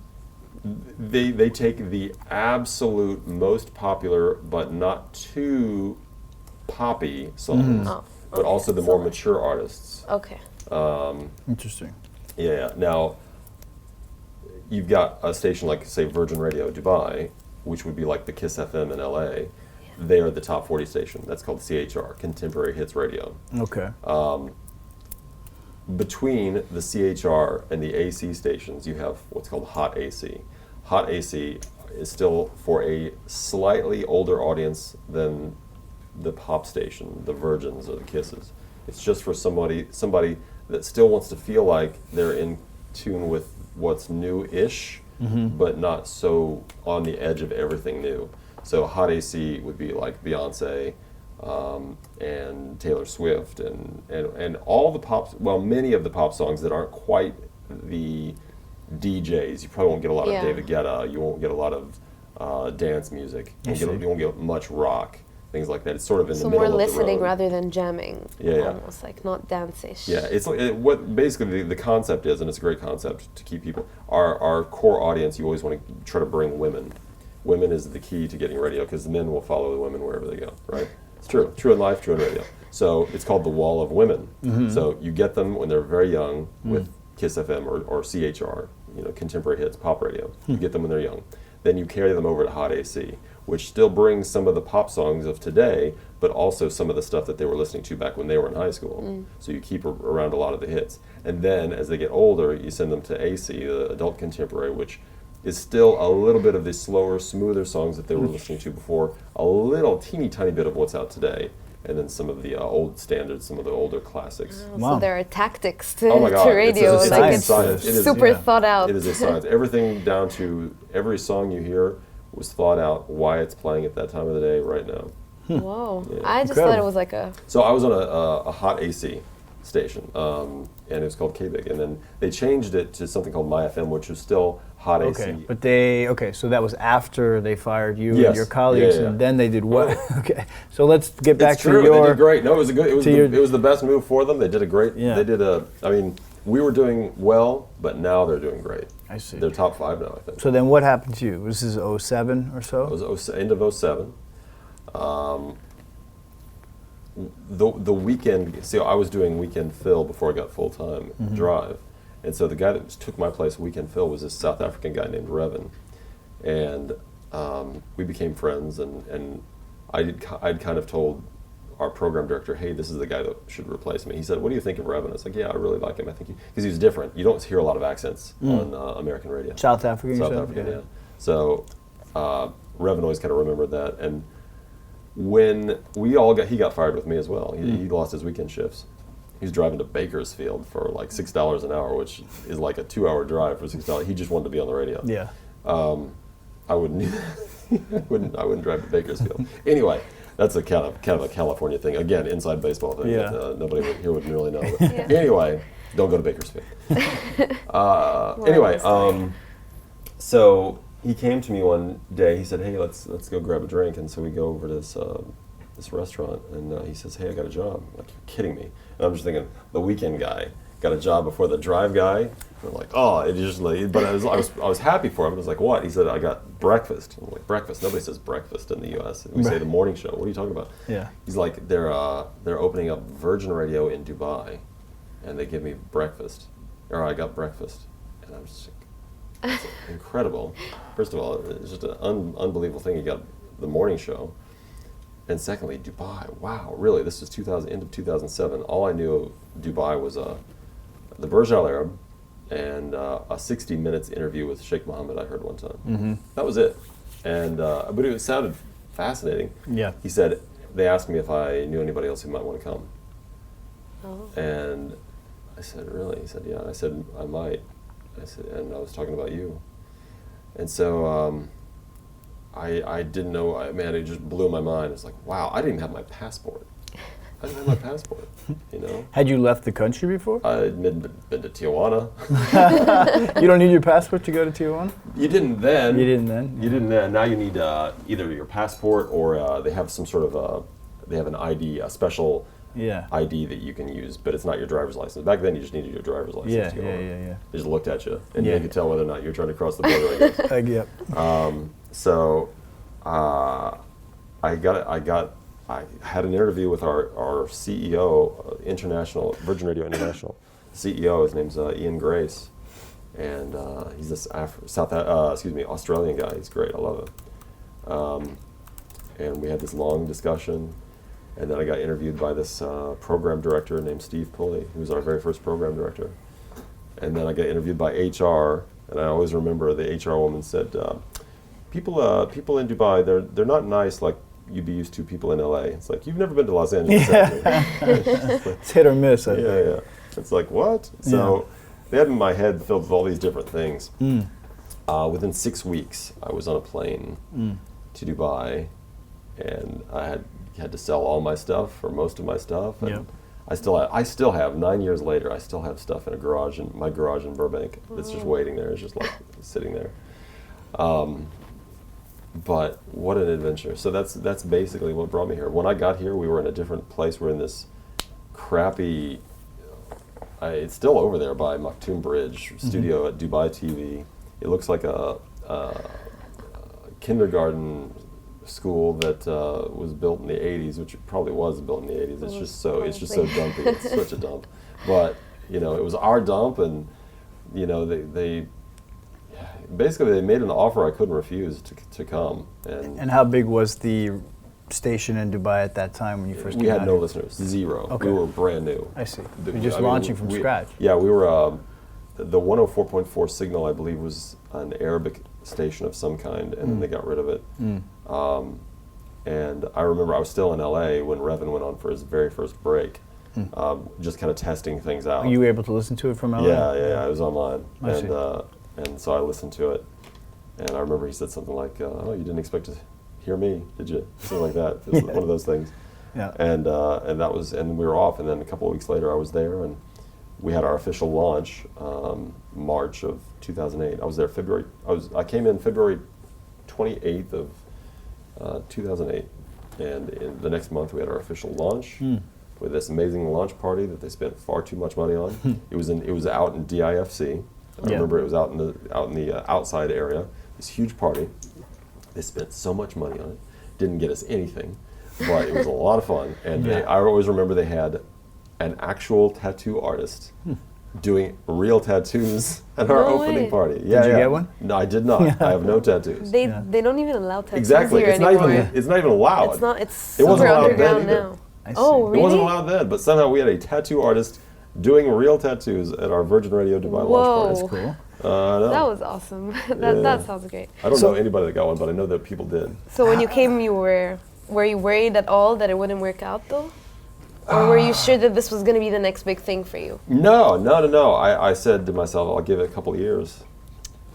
Speaker 2: They take the absolute most popular but not too poppy songs, but also the more mature artists.
Speaker 1: Okay.
Speaker 3: Interesting.
Speaker 2: Yeah. Now, you've got a station like, say, Virgin Radio Dubai, which would be like the KISS FM in LA. They are the top 40 station. That's called CHR, Contemporary Hits Radio.
Speaker 3: Okay.
Speaker 2: Between the CHR and the AC stations, you have what's called Hot AC. Hot AC is still for a slightly older audience than the pop station, the Virgins or the Kisses. It's just for somebody that still wants to feel like they're in tune with what's new-ish, but not so on the edge of everything new. So Hot AC would be like Beyonce, and Taylor Swift, and all the many of the pop songs that aren't quite the DJs. You probably won't get a lot of David Guetta. You won't get a lot of dance music. You won't get much rock, things like that. It's sort of in the middle of the road.
Speaker 1: So more listening rather than jamming.
Speaker 2: Yeah.
Speaker 1: Almost like not dance-ish.
Speaker 2: Yeah, it's what basically the concept is, and it's a great concept to keep people. Our core audience, you always want to try to bring women. Women is the key to getting radio because the men will follow the women wherever they go, right? It's true. True in life, true in radio. So it's called the Wall of Women. So you get them when they're very young with KISS FM or CHR, contemporary hits, pop radio. You get them when they're young. Then you carry them over to Hot AC, which still brings some of the pop songs of today, but also some of the stuff that they were listening to back when they were in high school. So you keep around a lot of the hits. And then as they get older, you send them to AC, the adult contemporary, which is still a little bit of the slower, smoother songs that they were listening to before, a little teeny tiny bit of what's out today, and then some of the old standards, some of the older classics.
Speaker 1: So there are tactics to,
Speaker 2: Oh my God,
Speaker 1: to radio,
Speaker 2: it's
Speaker 1: like it's
Speaker 2: science. It is,
Speaker 1: super thought out.
Speaker 2: It is a science. Everything down to every song you hear was thought out, why it's playing at that time of the day right now.
Speaker 1: Whoa,
Speaker 2: Yeah.
Speaker 1: I just thought it was like a...
Speaker 2: So I was on a hot AC station, and it was called KBIG, and then they changed it to something called My FM, which was still hot AC.
Speaker 3: But so that was after they fired you
Speaker 2: Yes.
Speaker 3: and your colleagues,
Speaker 2: Yeah.
Speaker 3: and then they did what? Okay, so let's get back
Speaker 2: It's true.
Speaker 3: to your...
Speaker 2: They did great. No, it was a good. It was the best move for them. They did a great.
Speaker 3: Yeah.
Speaker 2: They did a. I mean, we were doing well, but now they're doing great.
Speaker 3: I see.
Speaker 2: They're top 5 now, I think.
Speaker 3: So then what happened to you? This is 07 or so?
Speaker 2: It was end of 07. The weekend, see, I was doing weekend fill before I got full-time drive. And so the guy that took my place, weekend fill, was this South African guy named Revan. And we became friends, and I'd kind of told our program director, hey, this is the guy that should replace me. He said, what do you think of Revan? I was like, yeah, I really like him. I think because he was different. You don't hear a lot of accents on American radio.
Speaker 3: South African,
Speaker 2: South African, yeah. So Revan always kind of remembered that. And when he got fired with me as well. He lost his weekend shifts. He was driving to Bakersfield for like $6 an hour, which is like a 2-hour drive for $6. He just wanted to be on the radio.
Speaker 3: Yeah.
Speaker 2: I wouldn't. I wouldn't drive to Bakersfield. Anyway, that's a kind of a California thing. Again, inside baseball thing.
Speaker 3: Yeah.
Speaker 2: That, nobody here would really know. But anyway, don't go to Bakersfield. Anyway, so he came to me one day. He said, "Hey, let's go grab a drink." And so we go over to this restaurant, and he says, "Hey, I got a job." I'm like, you're kidding me. And I'm just thinking, the weekend guy got a job before the drive guy. And I'm like, oh, it just like, but I was happy for him. I was like, what? He said, I got breakfast. I'm like, breakfast? Nobody says breakfast in the U.S. We say the morning show. What are you talking about?
Speaker 3: Yeah.
Speaker 2: He's like, they're opening up Virgin Radio in Dubai, and they give me breakfast, or I got breakfast, and I'm just like, it's incredible. First of all, it's just an unbelievable thing. You got the morning show. And secondly, Dubai. Wow, really? This was end of 2007. All I knew of Dubai was the Burj Al Arab and a 60 Minutes interview with Sheikh Mohammed I heard one time. Mm-hmm. That was it. And but it sounded fascinating.
Speaker 3: Yeah.
Speaker 2: He said, they asked me if I knew anybody else who might want to come.
Speaker 1: Oh.
Speaker 2: And I said, really? He said, yeah. I said, I might. I said, and I was talking about you. And so I didn't know, man, it just blew my mind. It's like, wow, I didn't even have my passport. I didn't have my passport, you know?
Speaker 3: Had you left the country before?
Speaker 2: I'd been to Tijuana.
Speaker 3: You don't need your passport to go to Tijuana?
Speaker 2: You didn't then.
Speaker 3: You didn't then?
Speaker 2: You didn't then. Now you need either your passport or they have some sort of, they have an ID, a special ID that you can use, but it's not your driver's license. Back then you just needed your driver's license to go on.
Speaker 3: Yeah.
Speaker 2: They just looked at you and they could tell whether or not you're trying to cross the border, I guess.
Speaker 3: Yep.
Speaker 2: So I had an interview with our CEO, Virgin Radio International. CEO, his name's Ian Grace, and he's this Australian guy. He's great. I love him. And we had this long discussion, and then I got interviewed by this program director named Steve Pulley, who was our very first program director. And then I got interviewed by HR, and I always remember the HR woman said, people in Dubai, they're not nice like you'd be used to people in LA. It's like, you've never been to Los Angeles.
Speaker 3: It's hit or miss, I think.
Speaker 2: Yeah. It's like, what? So they had in my head filled with all these different things. Within 6 weeks, I was on a plane to Dubai, and I had to sell all my stuff, or most of my stuff. And I still have 9 years later, I still have stuff in my garage in Burbank that's just waiting there. It's just like sitting there. But what an adventure. So that's basically what brought me here. When I got here, we were in a different place. We're in this crappy, it's still over there by Maktoum Bridge, studio at Dubai TV. It looks like a kindergarten school that was built in the 80s, which it probably was built in the 80s. It's just so dumpy. It's such a dump. But, it was our dump, and, they basically, they made an offer I couldn't refuse to come.
Speaker 3: And how big was the station in Dubai at that time when you first
Speaker 2: We
Speaker 3: came
Speaker 2: had
Speaker 3: out
Speaker 2: no
Speaker 3: here?
Speaker 2: listeners, zero.
Speaker 3: Okay.
Speaker 2: We were brand new.
Speaker 3: I see. You're just launching from scratch.
Speaker 2: Yeah, we were, the 104.4 signal, I believe, was an Arabic station of some kind, and then they got rid of it. And I remember I was still in LA when Revan went on for his very first break, just kind of testing things out.
Speaker 3: You were able to listen to it from LA?
Speaker 2: Yeah, it was online.
Speaker 3: I see.
Speaker 2: And so I listened to it, and I remember he said something like, "Oh, you didn't expect to hear me, did you?" Something like that. It was one of those things.
Speaker 3: Yeah.
Speaker 2: And that was, and we were off, and then a couple of weeks later I was there, and we had our official launch, March of 2008. I was there I came in February 28th of 2008, and in the next month we had our official launch with this amazing launch party that they spent far too much money on. It was out in DIFC. I remember it was out in the outside area. This huge party. They spent so much money on it. Didn't get us anything, but it was a lot of fun. And I always remember they had an actual tattoo artist doing real tattoos at our opening party.
Speaker 3: Yeah, did you get one?
Speaker 2: No, I did not. I have no tattoos.
Speaker 1: They don't even allow tattoos
Speaker 2: Exactly.
Speaker 1: here
Speaker 2: It's
Speaker 1: anymore.
Speaker 2: not even allowed.
Speaker 1: It's not. It's
Speaker 2: It wasn't
Speaker 1: super
Speaker 2: allowed then
Speaker 1: underground
Speaker 2: either.
Speaker 1: now.
Speaker 3: I see.
Speaker 1: Oh, really?
Speaker 2: It wasn't allowed then, but somehow we had a tattoo artist doing real tattoos at our Virgin Radio Dubai launch
Speaker 3: That's
Speaker 2: party.
Speaker 3: cool.
Speaker 1: That was awesome. That sounds great.
Speaker 2: I don't know anybody that got one, but I know that people did.
Speaker 1: So when you came, were you worried at all that it wouldn't work out though? Or were you sure that this was going to be the next big thing for you?
Speaker 2: No. I said to myself, I'll give it a couple of years.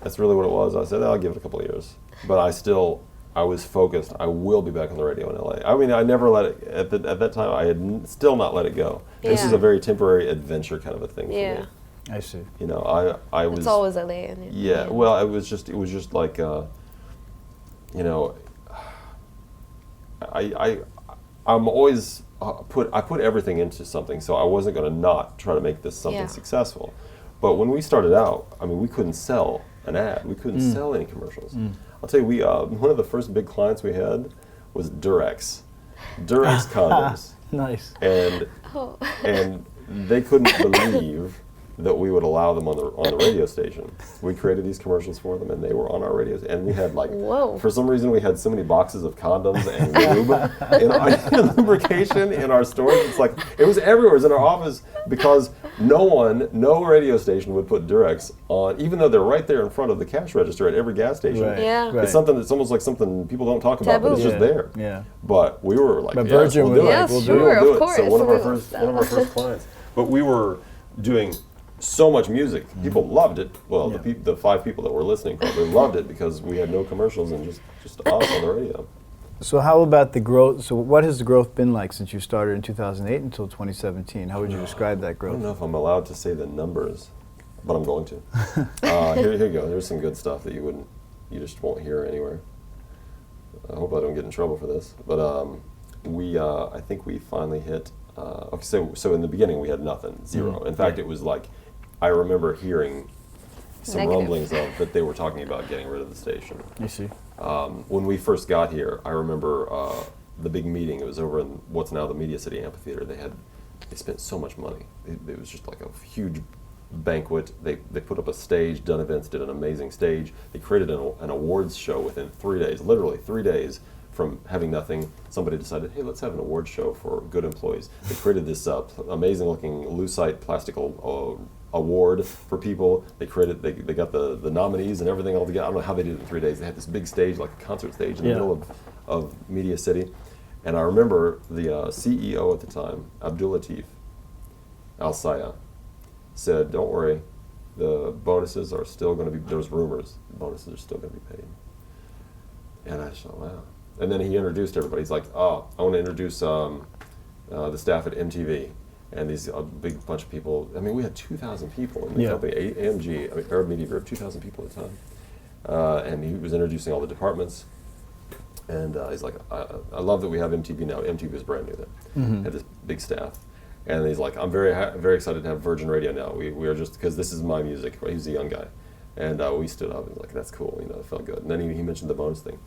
Speaker 2: That's really what it was. I said, I'll give it a couple of years. But I was focused. I will be back on the radio in LA. I mean, I never let it, at that time, I had still not let it go. This is a very temporary adventure kind of a thing for me.
Speaker 3: I see.
Speaker 2: You know, I was...
Speaker 1: It's always LA.
Speaker 2: Yeah, well, it was just like, you know, I'm always... I put everything into something, so I wasn't going to not try to make this something successful. But when we started out, I mean, we couldn't sell an ad. We couldn't sell any commercials. I'll tell you, one of the first big clients we had was Durex condoms.
Speaker 3: Nice.
Speaker 2: And they couldn't believe that we would allow them on the radio station. We created these commercials for them, and they were on our radios. And we had for some reason, we had so many boxes of condoms and lube and lubrication in our stores. It's like it was everywhere. It was in our office because no radio station would put Durex on, even though they're right there in front of the cash register at every gas station.
Speaker 3: Right.
Speaker 1: Yeah.
Speaker 3: Right.
Speaker 2: It's something that's almost like something people don't talk about, but it's just there.
Speaker 3: Yeah.
Speaker 2: But we were like,
Speaker 3: But
Speaker 2: yes,
Speaker 3: Virgin
Speaker 2: we'll
Speaker 3: was
Speaker 2: do
Speaker 3: like,
Speaker 2: it.
Speaker 1: Yes,
Speaker 3: we'll
Speaker 1: sure,
Speaker 2: do
Speaker 1: of
Speaker 2: it.
Speaker 1: course.
Speaker 2: So one of our first clients. But we were doing so much music. People loved it. Well, the 5 people that were listening probably loved it because we had no commercials and just us on the radio.
Speaker 3: So how about the growth? So what has the growth been like since you started in 2008 until 2017? How would you describe that
Speaker 2: I
Speaker 3: growth?
Speaker 2: don't know if I'm allowed to say the numbers, but I'm going to. Here you go. There's some good stuff that you just won't hear anywhere. I hope I don't get in trouble for this. But I think we finally hit. Okay, so in the beginning we had nothing, zero. In fact, it was like I remember hearing some rumblings of that they were talking about getting rid of the station.
Speaker 3: You see.
Speaker 2: When we first got here, I remember the big meeting. It was over in what's now the Media City Amphitheater. They spent so much money. It was just like a huge banquet. They put up a stage, done events, did an amazing stage. They created an awards show within 3 days, literally 3 days from having nothing. Somebody decided, hey, let's have an awards show for good employees. They created this amazing looking lucite plastic award for people. They got the nominees and everything all together. I don't know how they did it in 3 days. They had this big stage, like a concert stage in the middle of Media City. And I remember the CEO at the time, Abdul Latif Al-Saya, said, don't worry, the bonuses are still going to be, there was rumors, the bonuses are still going to be paid. And I thought, wow. And then he introduced everybody. He's like, oh, I want to introduce the staff at MTV. And these big bunch of people. I mean, we had 2,000 people in the company. AMG, Arab Media Group, 2,000 people at the time. And he was introducing all the departments. And he's like, I love that we have MTV now. MTV was brand new then. Had this big staff. And he's like, I'm very excited to have Virgin Radio now. We are just, because this is my music. Right? He was a young guy. And we stood up and was like, that's cool. It felt good. And then he mentioned the bonus thing.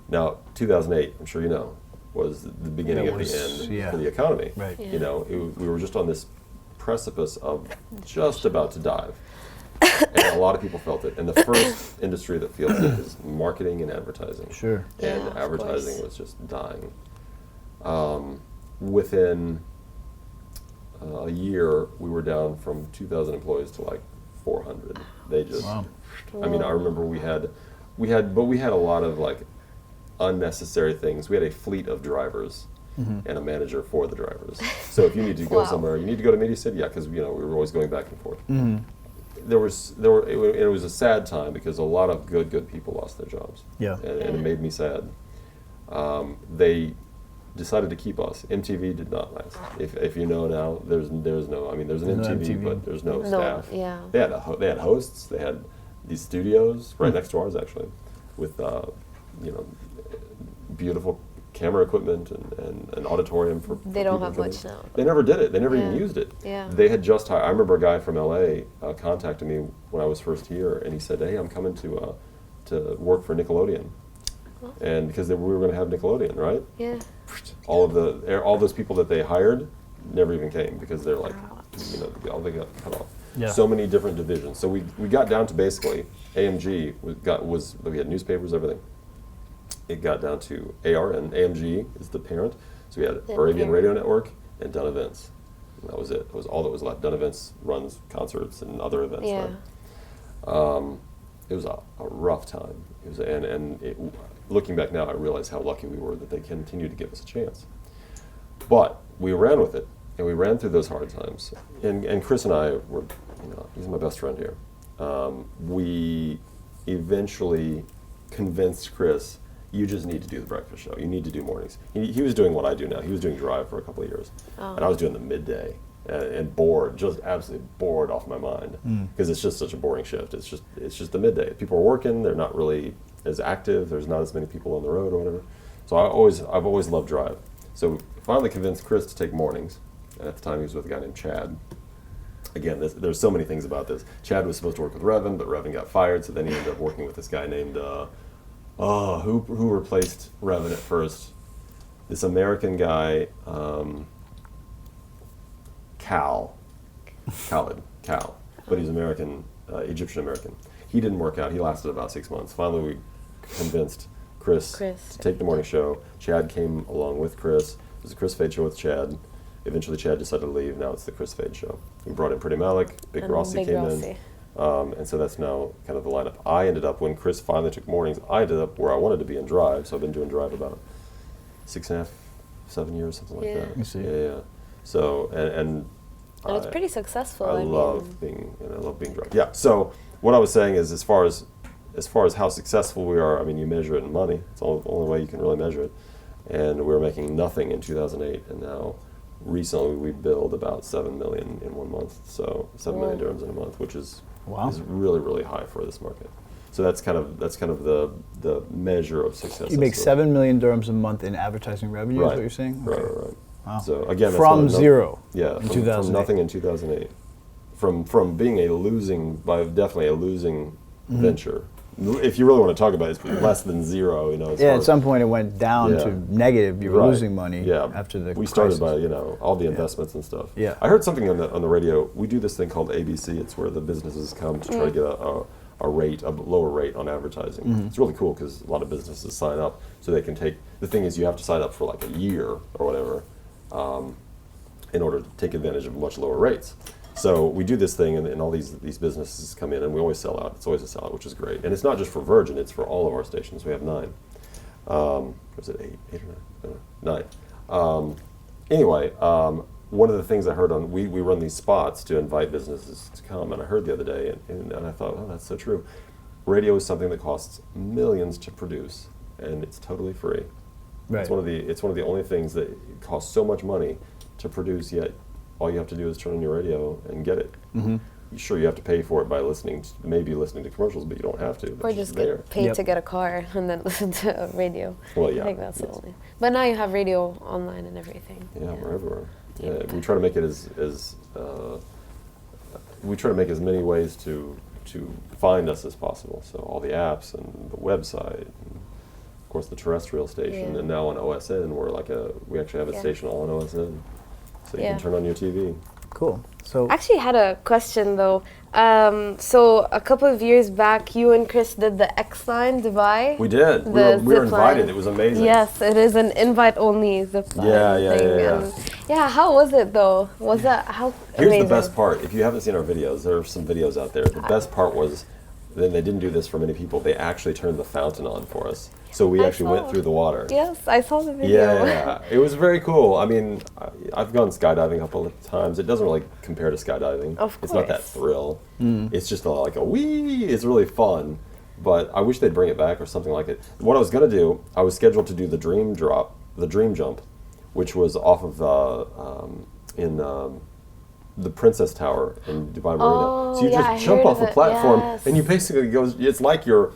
Speaker 2: Now, 2008, I'm sure you know, was the beginning of the end for the economy.
Speaker 3: Right.
Speaker 1: Yeah.
Speaker 2: We were just on this precipice of just about to dive. And a lot of people felt it. And the first industry that feels it is marketing and advertising.
Speaker 3: Sure.
Speaker 2: And
Speaker 1: Yeah, of
Speaker 2: advertising
Speaker 1: course.
Speaker 2: was just dying. Within a year, we were down from 2,000 employees to like 400. They just,
Speaker 3: Wow.
Speaker 2: I mean, I remember we had a lot of like unnecessary things. We had a fleet of drivers and a manager for the drivers. So if you need to go somewhere, you need to go to Media City, yeah, because we were always going back and forth. It was a sad time because a lot of good people lost their jobs.
Speaker 3: Yeah.
Speaker 2: And it made me sad. They decided to keep us. MTV did not last. If you know now, there's no. I mean, there's an MTV, but there's no staff.
Speaker 1: Yeah.
Speaker 2: They had hosts. They had these studios right next to ours actually, with beautiful camera equipment and an auditorium for.
Speaker 1: They don't have much now.
Speaker 2: They never did it. They never even used it.
Speaker 1: Yeah.
Speaker 2: They had just hired. I remember a guy from LA contacted me when I was first here, and he said, "Hey, I'm coming to work for Nickelodeon." And because we were going to have Nickelodeon, right?
Speaker 1: Yeah.
Speaker 2: All those people that they hired never even came because they're like, all they got cut off.
Speaker 3: Yeah.
Speaker 2: So many different divisions. So we got down to basically AMG we had newspapers, everything. It got down to ARN. AMG is the parent. So we had Arabian Radio Network and Dun Events. And that was it. That was all that was left. Dun Events runs concerts and other events.
Speaker 1: Yeah.
Speaker 2: Right? It was a rough time. It was looking back now, I realize how lucky we were that they continued to give us a chance. But we ran with it, and we ran through those hard times. And Kris and I were, he's my best friend here. We eventually convinced Kris, you just need to do the breakfast show. You need to do mornings. He was doing what I do now. He was doing Drive for a couple of years. And I was doing the midday. And bored, just absolutely bored off my mind, because it's just such a boring shift. It's just the midday. People are working; they're not really as active. There's not as many people on the road or whatever. So I've always loved Drive. So we finally convinced Kris to take mornings. And at the time, he was with a guy named Chad. Again, there's so many things about this. Chad was supposed to work with Revan, but Revan got fired, so then he ended up working with this guy named who replaced Revan at first. This American guy. Khalid, but he's American, Egyptian American. He didn't work out. He lasted about 6 months. Finally, we convinced Kris to take the morning show. Chad came along with Kris. It was a Kris Fade show with Chad. Eventually, Chad decided to leave. Now it's the Kris Fade show. We brought in Pretty Malik. Big Rossi came in. And so that's now kind of the lineup. I ended up, when Kris finally took mornings, I ended up where I wanted to be in Drive. So I've been doing Drive about 6.5, 7 years, something like that.
Speaker 3: I see.
Speaker 2: Yeah. So, and
Speaker 1: it's pretty successful.
Speaker 2: I love being Drive. Yeah. So what I was saying is, as far as how successful we are, I mean, you measure it in money. It's the only way you can really measure it. And we were making nothing in 2008, and now recently we billed about 7 million in 1 month. So 7 million dirhams in a month, which is really, really high for this market. So that's kind of the measure of success.
Speaker 3: You make 7 million dirhams a month in advertising revenue. Is what you're saying?
Speaker 2: Right.
Speaker 3: Wow.
Speaker 2: So again,
Speaker 3: from zero.
Speaker 2: Yeah,
Speaker 3: in
Speaker 2: from nothing in 2008. From being definitely a losing venture. If you really want to talk about it, it's less than zero.
Speaker 3: At some point it went down to negative. You were losing money after the
Speaker 2: We
Speaker 3: crisis.
Speaker 2: started by all the investments and stuff.
Speaker 3: Yeah.
Speaker 2: I heard something on the radio. We do this thing called ABC. It's where the businesses come to try to get a lower rate on advertising. It's really cool because a lot of businesses sign up so they can take. The thing is, you have to sign up for like a year or whatever in order to take advantage of much lower rates. So we do this thing, and all these businesses come in, and we always sell out. It's always a sellout, which is great. And it's not just for Virgin; it's for all of our stations. We have 9. Was it 8 or 9? 9. Anyway, one of the things I heard we run these spots to invite businesses to come, and I heard the other day, and I thought, oh, that's so true. Radio is something that costs millions to produce, and it's totally free.
Speaker 3: Right.
Speaker 2: It's one of the only things that costs so much money to produce, yet all you have to do is turn on your radio and get it. Sure, you have to pay for it by listening to commercials, but you don't have to.
Speaker 1: Or just get paid to get a car and then listen to radio.
Speaker 2: Well, yeah.
Speaker 1: I think that's the only. But now you have radio online and everything.
Speaker 2: Yeah, we're everywhere. Yeah, we try to make it we try to make as many ways to find us as possible. So all the apps and the website, and of course the terrestrial station, and now on OSN we actually have a station all on OSN, so you can turn on your TV.
Speaker 3: Cool. So
Speaker 1: I actually had a question though. So a couple of years back, you and Kris did the X Line Dubai.
Speaker 2: We did. We were invited. It was amazing.
Speaker 1: Yes, it is an invite-only zip line thing.
Speaker 2: Yeah.
Speaker 1: Yeah, how was it though? Was that how
Speaker 2: Here's
Speaker 1: amazing?
Speaker 2: the best part. If you haven't seen our videos, there are some videos out there. The best part was, then they didn't do this for many people. They actually turned the fountain on for us. So we actually went through the water.
Speaker 1: Yes, I saw the video.
Speaker 2: Yeah, it was very cool. I mean, I've gone skydiving a couple of times. It doesn't really compare to skydiving.
Speaker 1: Of
Speaker 2: It's not that
Speaker 1: course.
Speaker 2: thrill. It's just like a wee. It's really fun. But I wish they'd bring it back or something like it. What I was going to do, I was scheduled to do the dream jump, which was off of in the Princess Tower in Dubai Marina.
Speaker 1: Oh,
Speaker 2: So you
Speaker 1: yeah,
Speaker 2: just
Speaker 1: I
Speaker 2: jump
Speaker 1: heard
Speaker 2: off
Speaker 1: of
Speaker 2: a
Speaker 1: it,
Speaker 2: platform,
Speaker 1: yes.
Speaker 2: and you basically go. It's like you're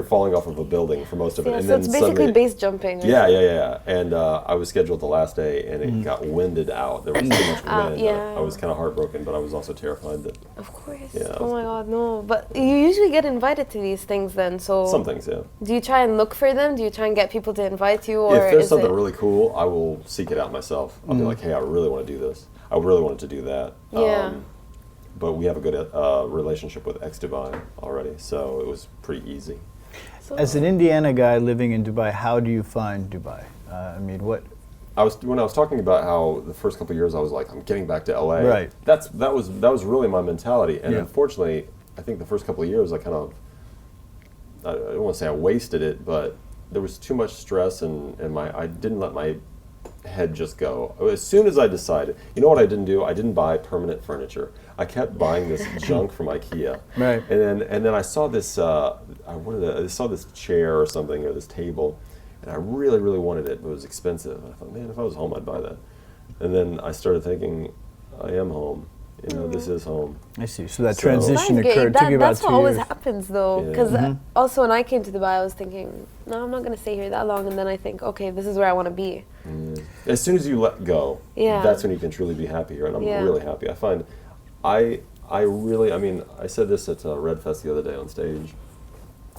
Speaker 2: falling off of a building for most of it.
Speaker 1: Yeah,
Speaker 2: And
Speaker 1: so
Speaker 2: then
Speaker 1: it's basically
Speaker 2: suddenly,
Speaker 1: base jumping. or
Speaker 2: yeah,
Speaker 1: something.
Speaker 2: yeah. And I was scheduled the last day, and it got winded out. There was too much wind.
Speaker 1: yeah.
Speaker 2: I was kind of heartbroken, but I was also terrified that
Speaker 1: Of course.
Speaker 2: Yeah,
Speaker 1: Oh my God, no. But you usually get invited to these things then. So
Speaker 2: some things, yeah.
Speaker 1: do you try and look for them? Do you try and get people to invite you, or
Speaker 2: If there's
Speaker 1: is
Speaker 2: something
Speaker 1: it?
Speaker 2: really cool, I will seek it out myself. I'll be like, hey, I really want to do this. I really wanted to do that.
Speaker 1: Yeah.
Speaker 2: But we have a good relationship with X Dubai already, so it was pretty easy.
Speaker 1: So-
Speaker 3: as an Indiana guy living in Dubai, how do you find Dubai? I mean, what?
Speaker 2: When I was talking about how the first couple of years I was like, I'm getting back to LA.
Speaker 3: Right.
Speaker 2: That was really my mentality, and
Speaker 3: Yeah.
Speaker 2: unfortunately, I think the first couple of years I don't want to say I wasted it, but there was too much stress, and I didn't let my head just go. As soon as I decided, you know what I didn't do? I didn't buy permanent furniture. I kept buying this junk from IKEA.
Speaker 3: Right.
Speaker 2: And then I saw this I saw this chair or something, or this table, and I really, really wanted it, but it was expensive. I thought, man, if I was home, I'd buy that. And then I started thinking, I am home. You know, this is home.
Speaker 3: I see. So that
Speaker 2: So-
Speaker 3: transition
Speaker 1: That's
Speaker 3: occurred. Took you about
Speaker 1: that's
Speaker 3: 2
Speaker 1: what always
Speaker 3: years.
Speaker 1: happens though,
Speaker 2: Yeah.
Speaker 1: because also when I came to Dubai, I was thinking, no, I'm not going to stay here that long, and then I think, okay, this is where I want to be.
Speaker 2: As soon as you let go,
Speaker 1: Yeah.
Speaker 2: that's when you can truly be happy here, and I'm
Speaker 1: Yeah.
Speaker 2: really happy. I find, I mean, I said this at Red Fest the other day on stage.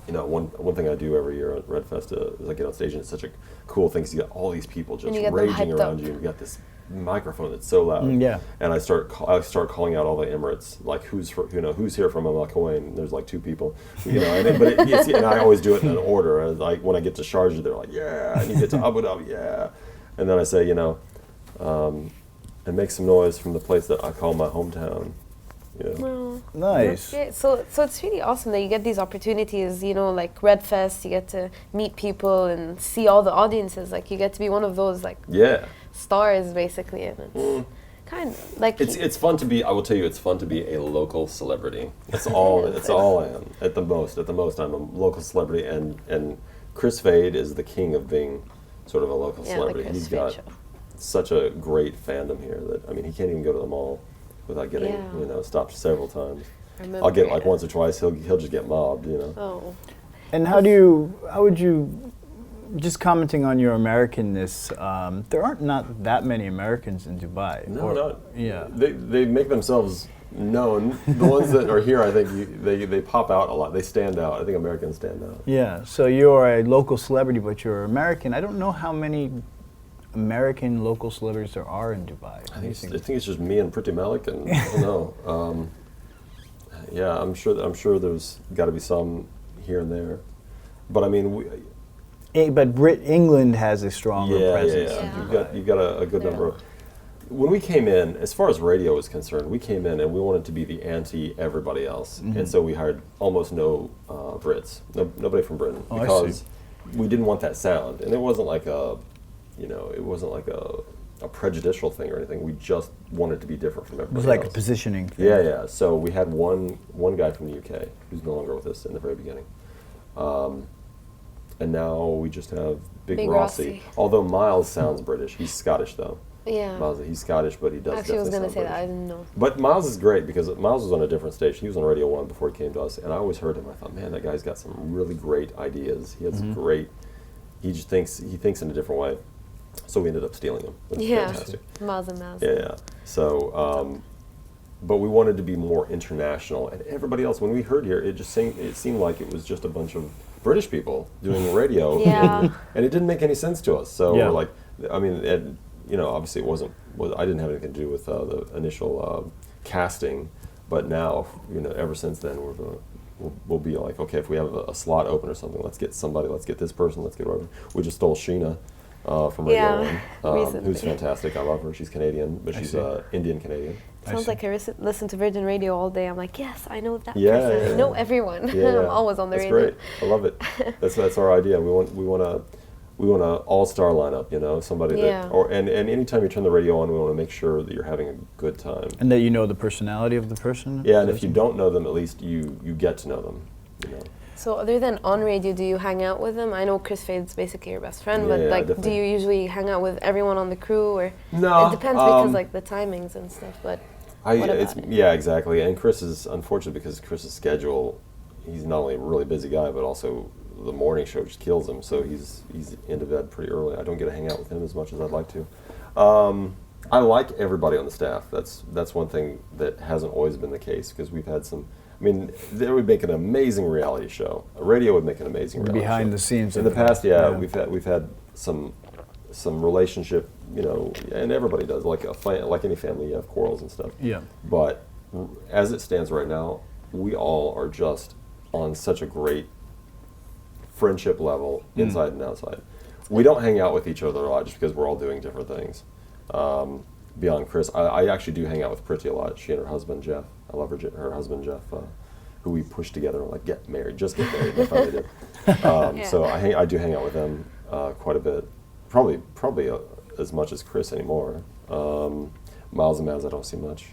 Speaker 2: You know, one thing I do every year at Red Fest is I get on stage, and it's such a cool thing because you got all these people just
Speaker 1: And you get them
Speaker 2: raging
Speaker 1: hyped
Speaker 2: around
Speaker 1: up.
Speaker 2: you. You got this microphone that's so loud.
Speaker 3: Yeah.
Speaker 2: And I start calling out all the Emirates, like who's here from Al Kuwait. There's like 2 people, you know. And I always do it in an order. And like when I get to Sharjah, they're like, yeah, and you get to Abu Dhabi, yeah. And then I say, and make some noise from the place that I call my hometown. You know.
Speaker 1: Well,
Speaker 3: Nice.
Speaker 1: yeah, so it's really awesome that you get these opportunities, like Red Fest, you get to meet people and see all the audiences, like you get to be one of those like
Speaker 2: Yeah.
Speaker 1: stars basically, and it's kind of like
Speaker 2: It's fun to be. I will tell you, it's fun to be a local celebrity. That's all. That's all I am. At the most, I'm a local celebrity, and Kris Fade is the king of being sort of a local
Speaker 1: Yeah, the
Speaker 2: celebrity.
Speaker 1: Kris
Speaker 2: He's
Speaker 1: Fade
Speaker 2: got
Speaker 1: show.
Speaker 2: such a great fandom here that he can't even go to the mall without getting stopped several times. I'll get like once or twice. He'll just get mobbed.
Speaker 1: Oh,
Speaker 3: And how would you, just commenting on your Americanness, there aren't not that many Americans in Dubai.
Speaker 2: No, not.
Speaker 3: Yeah.
Speaker 2: They make themselves known. The ones that are here, I think they pop out a lot. They stand out. I think Americans stand out.
Speaker 3: Yeah, so you're a local celebrity, but you're American. I don't know how many American local celebrities there are in Dubai.
Speaker 2: I think it's just me and Pretty Malik, and I don't know. Yeah, I'm sure there's got to be some here and there, but I mean,
Speaker 3: But England has a stronger presence.
Speaker 1: Yeah.
Speaker 2: You've got a good number of. When we came in, as far as radio was concerned, we came in and we wanted to be the anti-everybody else, and so we hired almost no Brits, nobody from Britain,
Speaker 3: Oh, I
Speaker 2: because
Speaker 3: see.
Speaker 2: we didn't want that sound, and it wasn't like a prejudicial thing or anything. We just wanted to be different from
Speaker 3: It
Speaker 2: everybody
Speaker 3: was like
Speaker 2: else.
Speaker 3: a positioning thing.
Speaker 2: Yeah. So we had one guy from the UK who's no longer with us in the very beginning, and now we just have Big Rossi.
Speaker 1: Rossi.
Speaker 2: Although Miles sounds British, he's Scottish though.
Speaker 1: yeah.
Speaker 2: Miles, he's Scottish, but he does.
Speaker 1: Actually, I was
Speaker 2: definitely
Speaker 1: gonna say
Speaker 2: sound
Speaker 1: that. I
Speaker 2: British.
Speaker 1: didn't know.
Speaker 2: But Miles is great because Miles was on a different station. He was on Radio 1 before he came to us, and I always heard him. I thought, man, that guy's got some really great ideas. He has great. He just thinks in a different way. So we ended up stealing him. Which is
Speaker 1: Yeah,
Speaker 2: fantastic.
Speaker 1: miles and miles.
Speaker 2: Yeah. So, but we wanted to be more international, and everybody else. When we heard here, it seemed like it was just a bunch of British people doing radio,
Speaker 1: Yeah.
Speaker 2: and it didn't make any sense to us. So
Speaker 3: Yeah.
Speaker 2: we're like, obviously it wasn't. I didn't have anything to do with the initial casting, but now, ever since then, we'll be like, okay, if we have a slot open or something, let's get this person, let's get whoever. We just stole Sheena from Radio 1, who's fantastic. I love her. She's Canadian, but she's Indian Canadian.
Speaker 1: Sounds like I listen to Virgin Radio all day. I'm like, yes, I know that person.
Speaker 2: Yeah.
Speaker 1: I know everyone.
Speaker 2: Yeah,
Speaker 1: I'm always on the radio.
Speaker 2: That's great. I love it. That's our idea. We want a all-star lineup. Somebody that and anytime you turn the radio on, we want to make sure that you're having a good time.
Speaker 3: And that you know the personality of the person.
Speaker 2: Yeah, and if you don't know them, at least you get to know them.
Speaker 1: So other than on radio, do you hang out with them? I know Kris Fade's basically your best friend, but
Speaker 2: definitely.
Speaker 1: do you usually hang out with everyone on the crew, or
Speaker 2: no?
Speaker 1: It depends because the timings and stuff. But
Speaker 2: exactly. And Kris is unfortunate because Chris's schedule. He's not only a really busy guy, but also the morning show just kills him. So he's into bed pretty early. I don't get to hang out with him as much as I'd like to. I like everybody on the staff. That's one thing that hasn't always been the case because we've had some. I mean, they would make an amazing reality show. Radio would make an amazing reality show.
Speaker 3: Behind the scenes.
Speaker 2: In the past, we've had some relationship, and everybody does. Like any family, you have quarrels and stuff.
Speaker 3: Yeah.
Speaker 2: But as it stands right now, we all are just on such a great friendship level, inside and outside. We don't hang out with each other a lot just because we're all doing different things. Beyond Kris, I actually do hang out with Priti a lot. She and her husband Jeff. I love her husband Jeff, who we pushed together and get married. Just get married. They finally did. So I do hang out with them quite a bit. Probably as much as Kris anymore. Miles and Mavs I don't see much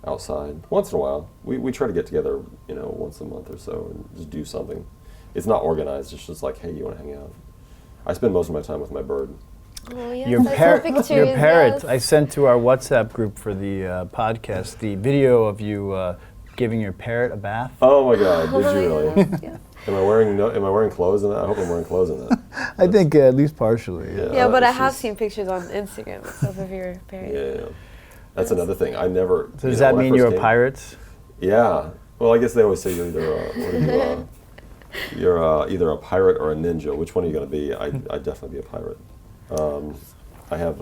Speaker 2: outside. Once in a while, we try to get together, once a month or so and just do something. It's not organized. It's just like, hey, you want to hang out? I spend most of my time with my bird.
Speaker 1: Oh, yes,
Speaker 3: Your parrot.
Speaker 1: Yes.
Speaker 3: I sent to our WhatsApp group for the podcast the video of you giving your parrot a bath.
Speaker 2: Oh my God! Did you really?
Speaker 1: Yeah.
Speaker 2: Am I wearing clothes in that? I hope I'm wearing clothes in that.
Speaker 3: I think at least partially.
Speaker 1: Yeah, but I have seen pictures on Instagram and stuff of your parrot.
Speaker 2: Yeah. That's another thing. I never.
Speaker 3: So does that mean you're a pirate?
Speaker 2: Yeah. Well, I guess they always say you're either you're either a pirate or a ninja. Which one are you going to be? I'd definitely be a pirate. I have,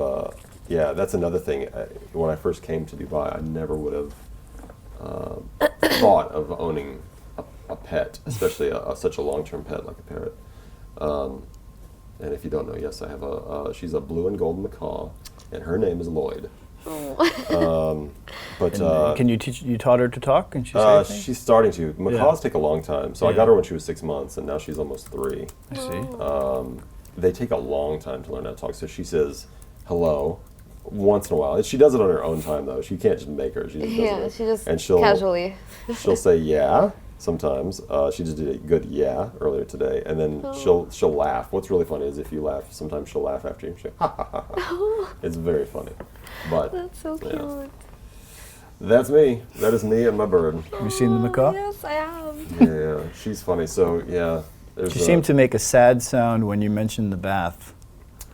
Speaker 2: that's another thing. When I first came to Dubai, I never would have thought of owning a pet, especially such a long-term pet like a parrot. And if you don't know, yes, I have she's a blue and gold macaw, and her name is Lloyd.
Speaker 1: Oh.
Speaker 3: Can you taught her to talk? Can she say anything?
Speaker 2: She's starting to. Macaws take a long time. So I got her when she was 6 months, and now she's almost 3.
Speaker 3: I see.
Speaker 2: They take a long time to learn how to talk. So she says hello once in a while. She does it on her own time, though. She can't just make her. She just does it.
Speaker 1: She just
Speaker 2: and
Speaker 1: casually.
Speaker 2: She'll say yeah sometimes. She just did a good yeah earlier today, and then she'll laugh. What's really funny is if you laugh, sometimes she'll laugh after you. She'll ha ha ha ha. It's very funny. But
Speaker 1: that's so cute.
Speaker 2: Yeah. That's me. That is me and my bird.
Speaker 3: Have you seen the macaw?
Speaker 1: Yes, I have.
Speaker 2: Yeah, she's funny. So yeah.
Speaker 3: She seemed to make a sad sound when you mentioned the bath.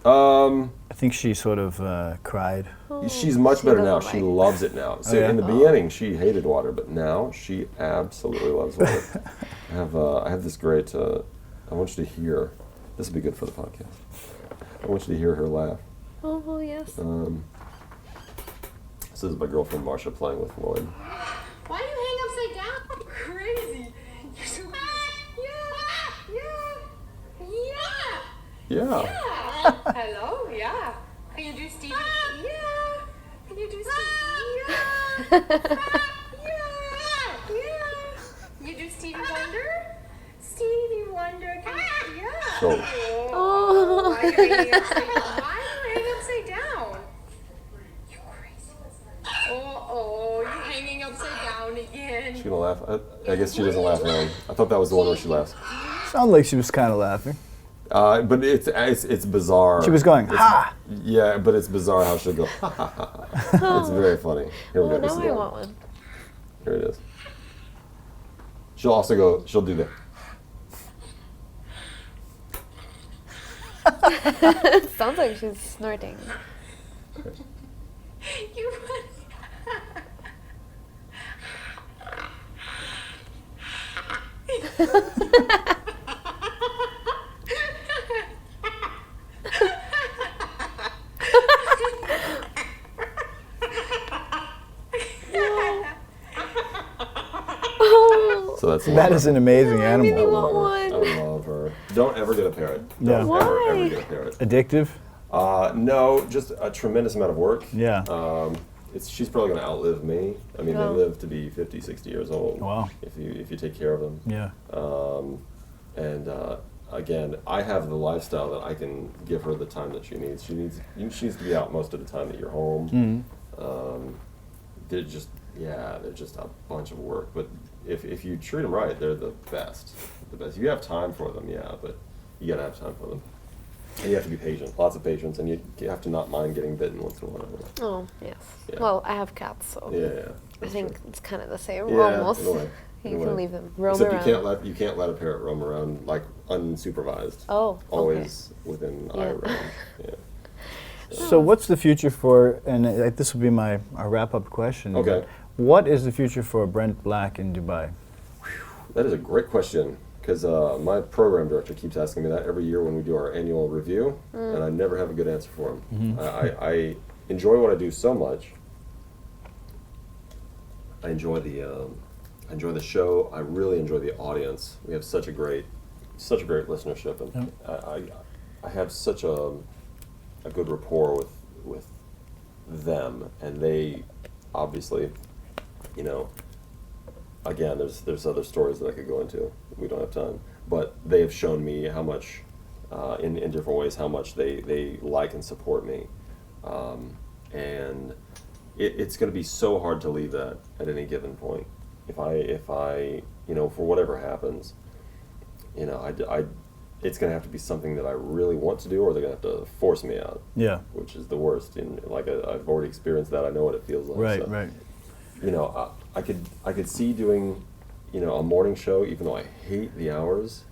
Speaker 3: I think she sort of cried.
Speaker 2: She's much better now. She loves it now. So in the beginning, she hated water, but now she absolutely loves water. I have this great. I want you to hear. This will be good for the podcast. I want you to hear her laugh.
Speaker 1: Oh yes.
Speaker 2: This is my girlfriend Marsha playing with Lloyd.
Speaker 4: Why do you hang upside down? Crazy. You're so
Speaker 2: Yeah.
Speaker 4: Hello, yeah. Can you do Stevie? Yeah. Can you do Stevie? Yeah. Yeah. You do Stevie Wonder? Stevie Wonder. Yeah.
Speaker 2: So,
Speaker 4: Why are you hanging upside down? You crazy. Oh, you're hanging upside down again.
Speaker 2: she's gonna laugh. I guess she doesn't laugh now. I thought that was the one where she laughs.
Speaker 3: Sounded like she was kind of laughing.
Speaker 2: But it's bizarre.
Speaker 3: She was going, ha!
Speaker 2: Yeah, but it's bizarre how she'll go, ha ha ha. It's very funny. Here we go. This
Speaker 1: Now
Speaker 2: is
Speaker 1: I
Speaker 2: the
Speaker 1: want one.
Speaker 2: Here it is. She'll also go, she'll do that.
Speaker 1: Sounds like she's snorting.
Speaker 4: You
Speaker 3: That is an amazing
Speaker 1: I really
Speaker 3: animal.
Speaker 1: want one.
Speaker 2: I love her. Don't ever get a parrot.
Speaker 3: Yeah.
Speaker 2: Don't ever get a parrot.
Speaker 3: Addictive?
Speaker 2: No, just a tremendous amount of work.
Speaker 3: Yeah.
Speaker 2: She's probably going to outlive me. I mean,
Speaker 1: Oh.
Speaker 2: they live to be 50, 60 years old.
Speaker 3: Wow.
Speaker 2: If you take care of them.
Speaker 3: Yeah.
Speaker 2: Again, I have the lifestyle that I can give her the time that she needs. She needs to be out most of the time that you're home. They're just a bunch of work. But if you treat them right, they're the best. The best. You have time for them, yeah, but you gotta have time for them. And you have to be patient, lots of patience, and you have to not mind getting bitten once in a while.
Speaker 1: Oh, yes.
Speaker 2: Yeah.
Speaker 1: Well, I have cats, so
Speaker 2: Yeah.
Speaker 1: I think it's kind of the same,
Speaker 2: Yeah,
Speaker 1: almost.
Speaker 2: in a way.
Speaker 1: You
Speaker 2: In a
Speaker 1: can
Speaker 2: way.
Speaker 1: leave them roam
Speaker 2: Except
Speaker 1: around.
Speaker 2: you can't let a parrot roam around like unsupervised.
Speaker 1: Oh, okay.
Speaker 2: Always within eye
Speaker 1: Yeah.
Speaker 2: range. Yeah.
Speaker 3: So what's the future for, and this will be our wrap-up question.
Speaker 2: Okay.
Speaker 3: What is the future for Brent Black in Dubai?
Speaker 2: That is a great question, because my program director keeps asking me that every year when we do our annual review, and I never have a good answer for him. I enjoy what I do so much. I enjoy the show. I really enjoy the audience. We have such a great listenership, and I have such a good rapport with them, and they obviously, again, there's other stories that I could go into. We don't have time, but they have shown me how much, in different ways, how much they like and support me, and it's going to be so hard to leave that at any given point. If I for whatever happens, it's going to have to be something that I really want to do, or they're going to have to force me out. Yeah, which is the worst. And I've already experienced that. I know what it feels like.
Speaker 3: Right,
Speaker 2: so,
Speaker 3: right.
Speaker 2: I could see doing, a morning show, even though I hate the hours.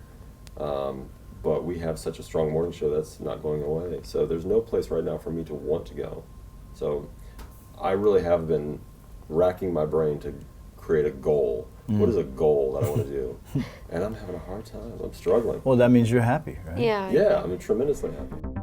Speaker 2: But we have such a strong morning show that's not going away. So there's no place right now for me to want to go. So I really have been racking my brain to create a goal. What is a goal that I want to do? And I'm having a hard time. I'm struggling.
Speaker 3: Well, that means you're happy, right?
Speaker 1: Yeah.
Speaker 2: Yeah, I'm tremendously happy.